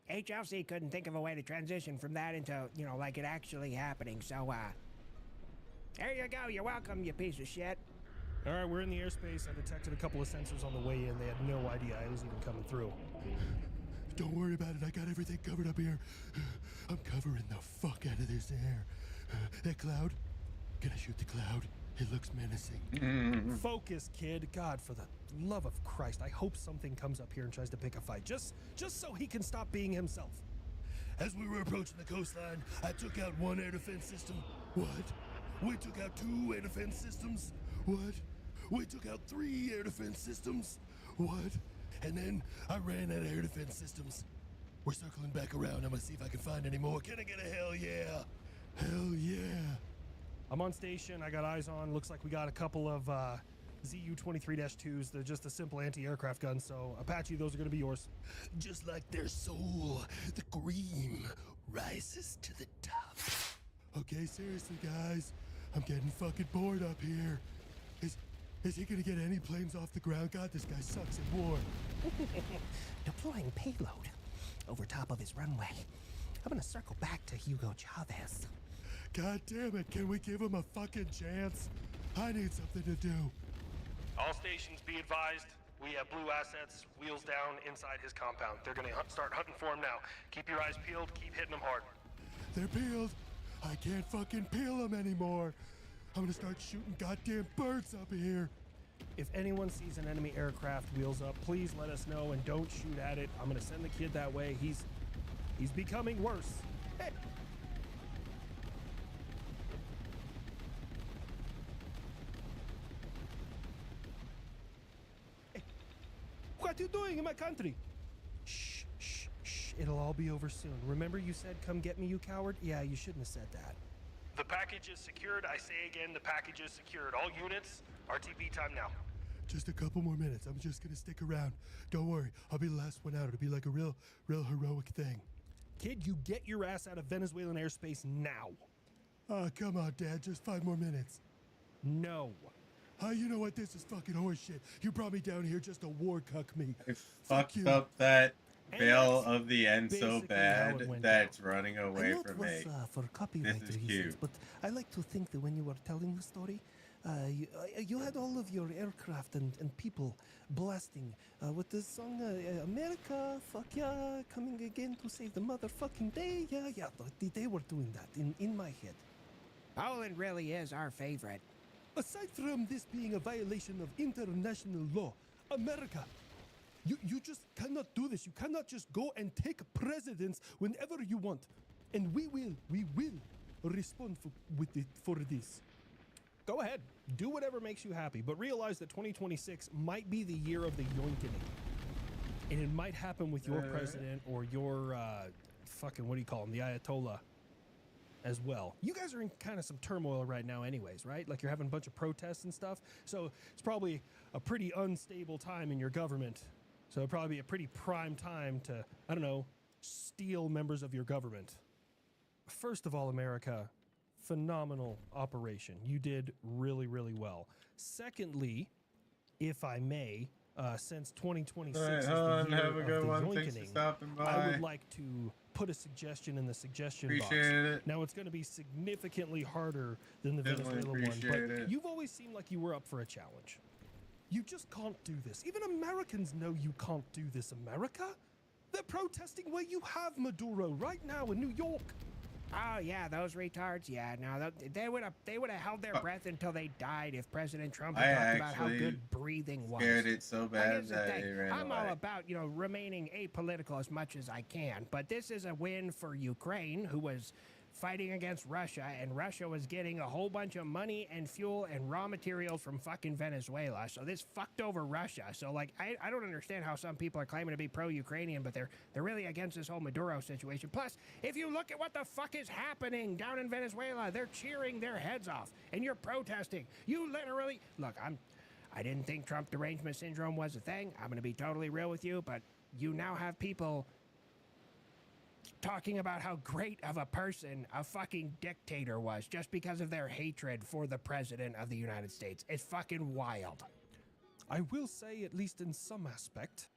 HLC couldn't think of a way to transition from that into, like it actually happening, so, there you go. You're welcome, you piece of shit. All right, we're in the airspace. I detected a couple of sensors on the way in. They had no idea I was even coming through. Don't worry about it. I got everything covered up here. I'm covering the fuck out of this air. That cloud? Can I shoot the cloud? It looks menacing. Focus, kid. God, for the love of Christ, I hope something comes up here and tries to pick a fight. Just so he can stop being himself. As we were approaching the coastline, I took out one air defense system. What? We took out 2 air defense systems. What? We took out 3 air defense systems. What? And then I ran out of air defense systems. We're circling back around. I'm gonna see if I can find any more. Can I get a hell yeah? Hell yeah. I'm on station. I got eyes on. Looks like we got a couple of ZU-23-2s. They're just a simple anti-aircraft gun. So Apache, those are gonna be yours. Just like their soul, the cream rises to the top. Okay, seriously, guys. I'm getting fucking bored up here. Is he gonna get any planes off the ground? God, this guy sucks at war. Deploying payload over top of his runway. I'm gonna circle back to Hugo Chavez. God damn it, can we give him a fucking chance? I need something to do. All stations be advised. We have blue assets, wheels down, inside his compound. They're gonna start hunting for him now. Keep your eyes peeled, keep hitting them hard. They're peeled. I can't fucking peel them anymore. I'm gonna start shooting goddamn birds up here. If anyone sees an enemy aircraft wheels up, please let us know and don't shoot at it. I'm gonna send the kid that way. He's becoming worse. Hey. Hey. What are you doing in my country? Shh, shh, shh. It'll all be over soon. Remember you said, come get me, you coward? Yeah, you shouldn't have said that. The package is secured. I say again, the package is secured. All units, RTB time now. Just a couple more minutes. I'm just gonna stick around. Don't worry, I'll be the last one out. It'll be like a real heroic thing. Kid, you get your ass out of Venezuelan airspace now. Oh, come on, Dad. Just 5 more minutes. No. You know what? This is fucking horseshit. You brought me down here just to war cuck me. I fucked up that veil of the end so bad that it's running away from me. For copyright This is reasons, cute. but I like to think that when you were telling the story, you had all of your aircraft and people blasting with the song America, fuck yeah, coming again to save the motherfucking day. Yeah, they were doing that in my head. Poland really is our favorite. Aside from this being a violation of international law, America, you just cannot do this. You cannot just go and take presidents whenever you want. And we will respond for this. Go ahead. Do whatever makes you happy, but realize that 2026 might be the year of the yoinkening. And it might happen with your president or your, what do you call him? The Ayatollah as well. You guys are in kind of some turmoil right now anyways, right? Like you're having a bunch of protests and stuff. So it's probably a pretty unstable time in your government. So it'd probably be a pretty prime time to, I don't know, steal members of your government. First of all, America, phenomenal operation. You did really, really well. Secondly, if I may, since 2026 is the year have a good of the one. Thanks for yoinkening, stopping by. I would like to put a suggestion in the suggestion box. Appreciate it. Now, it's going to be significantly harder than the Definitely Venezuela one, but appreciate it. you've always seemed like you were up for a challenge. You just can't do this. Even Americans know you can't do this, America. They're protesting where you have Maduro right now in New York. Oh yeah, those retards. Yeah, no, they would have held their breath until they died if President Trump had talked about how good breathing was. Scared it so bad that thing. it ran I'm away. all about remaining apolitical as much as I can, but this is a win for Ukraine, who was fighting against Russia, and Russia was getting a whole bunch of money and fuel and raw materials from fucking Venezuela. So this fucked over Russia. So like, I don't understand how some people are claiming to be pro-Ukrainian, but they're really against this whole Maduro situation. Plus, if you look at what the fuck is happening down in Venezuela, they're cheering their heads off, and you're protesting. You literally look. I didn't think Trump derangement syndrome was a thing. I'm going to be totally real with you, but you now have people talking about how great of a person a fucking dictator was just because of their hatred for the president of the United States. It's fucking wild. I will say, at least in some aspect,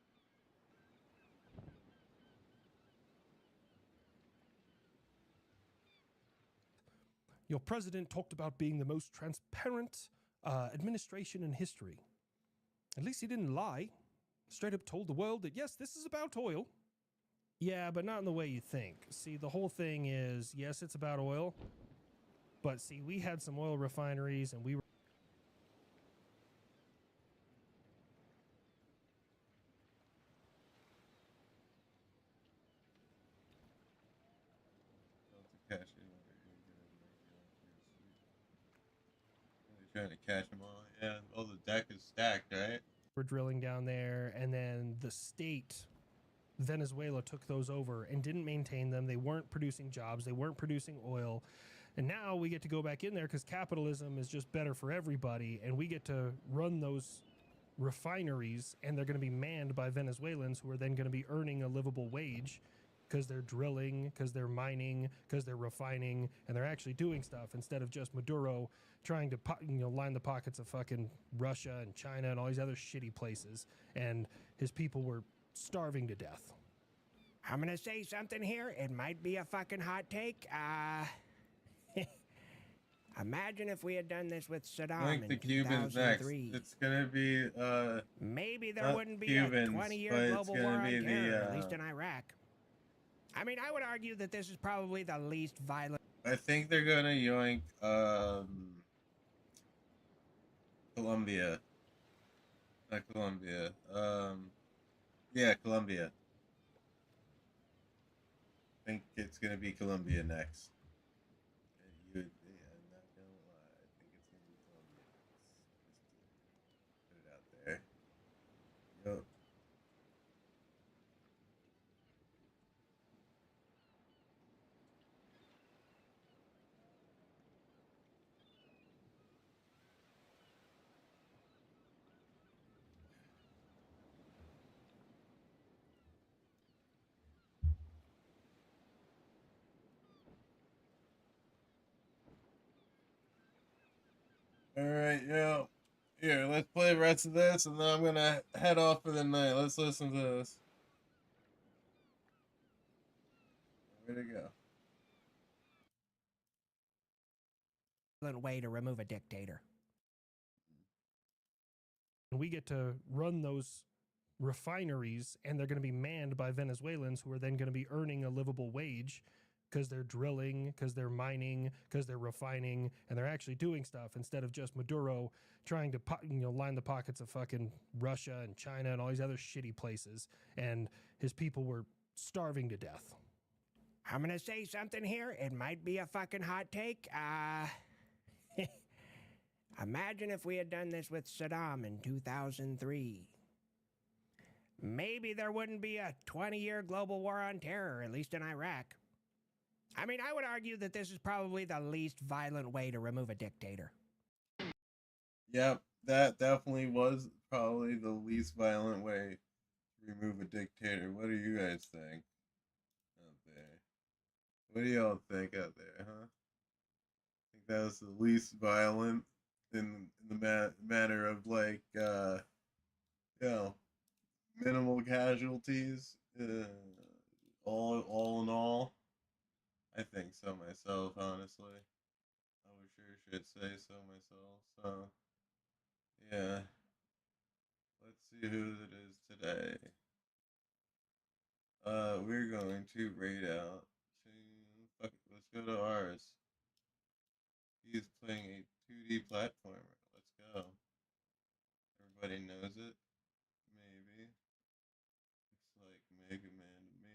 your president talked about being the most transparent administration in history. At least he didn't lie. Straight up told the world that, yes, this is about oil. Yeah, but not in the way you think. See, the whole thing is, yes, it's about oil. But see, we had some oil refineries and we were... Trying to catch them all. Yeah, well, the deck is stacked, right? We're drilling down there, and then the state, Venezuela, took those over and didn't maintain them. They weren't producing jobs. They weren't producing oil. And now we get to go back in there because capitalism is just better for everybody, and we get to run those refineries, and they're going to be manned by Venezuelans who are then going to be earning a livable wage because they're drilling, because they're mining, because they're refining, and they're actually doing stuff instead of just Maduro trying to line the pockets of fucking Russia and China and all these other shitty places, and his people were starving to death. I'm gonna say something here. It might be a fucking hot take. Imagine if we had done this with I Saddam think in the Cubans next. 2003. It's gonna be Maybe there not wouldn't be Cubans, a 20-year but it's global gonna war on be terror, at the, least in Iraq. I mean, I would argue that this is probably the least violent. I think they're gonna yoink Colombia. Not Colombia. Yeah, Colombia. I think it's gonna be Colombia next. Yeah, I'm not gonna lie. I think it's gonna be Colombia next. Just to put it out there. Yup. Alright, yo. Here, let's play the rest of this, and then I'm gonna head off for the night. Let's listen to this. Where'd it go? Way to remove a dictator. And we get to run those refineries, and they're going to be manned by Venezuelans who are then going to be earning a livable wage because they're drilling, because they're mining, because they're refining, and they're actually doing stuff instead of just Maduro trying to line the pockets of fucking Russia and China and all these other shitty places, and his people were starving to death. I'm gonna say something here. It might be a fucking hot take. Imagine if we had done this with Saddam in 2003. Maybe there wouldn't be a 20-year global war on terror, at least in Iraq. I mean, I would argue that this is probably the least violent way to remove a dictator. Yep, that definitely was probably the least violent way to remove a dictator. What do you guys think out there? What do y'all think out there, huh? I think that was the least violent in the matter of, like, minimal casualties, all in all. I think so myself, honestly. I would sure should say so myself. So, yeah. Let's see who it is today. We're going to raid out to, fuck it, let's go to ours. He is playing a 2D platformer. Let's go. Everybody knows it. Maybe. Looks like Mega Man to me.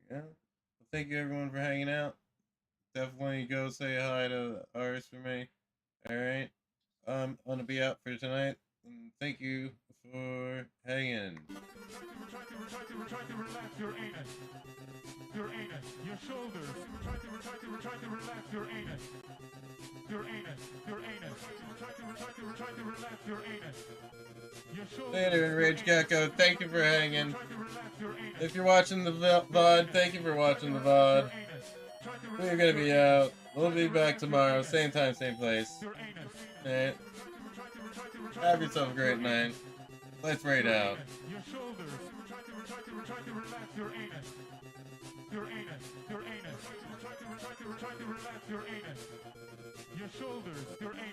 There we go. Well, thank you everyone for hanging out. Definitely go say hi to ours for me. Alright. I'm gonna be out for tonight. And thank you for hanging. Try to relax your anus. Your anus. Your shoulders. Try to relax your anus. Your anus. Your anus. Try to relax your anus. Your shoulders. Later, Enraged Gecko. Thank you for hanging. If you're watching the VOD, thank you for watching the VOD. We're gonna be out. We'll be back tomorrow. Same time, same place. Alright. Have yourself a great night. Let's raid out. Your shoulders. Try to relax your anus. Your anus. Your anus. Try to relax your anus. Your shoulders. Your anus.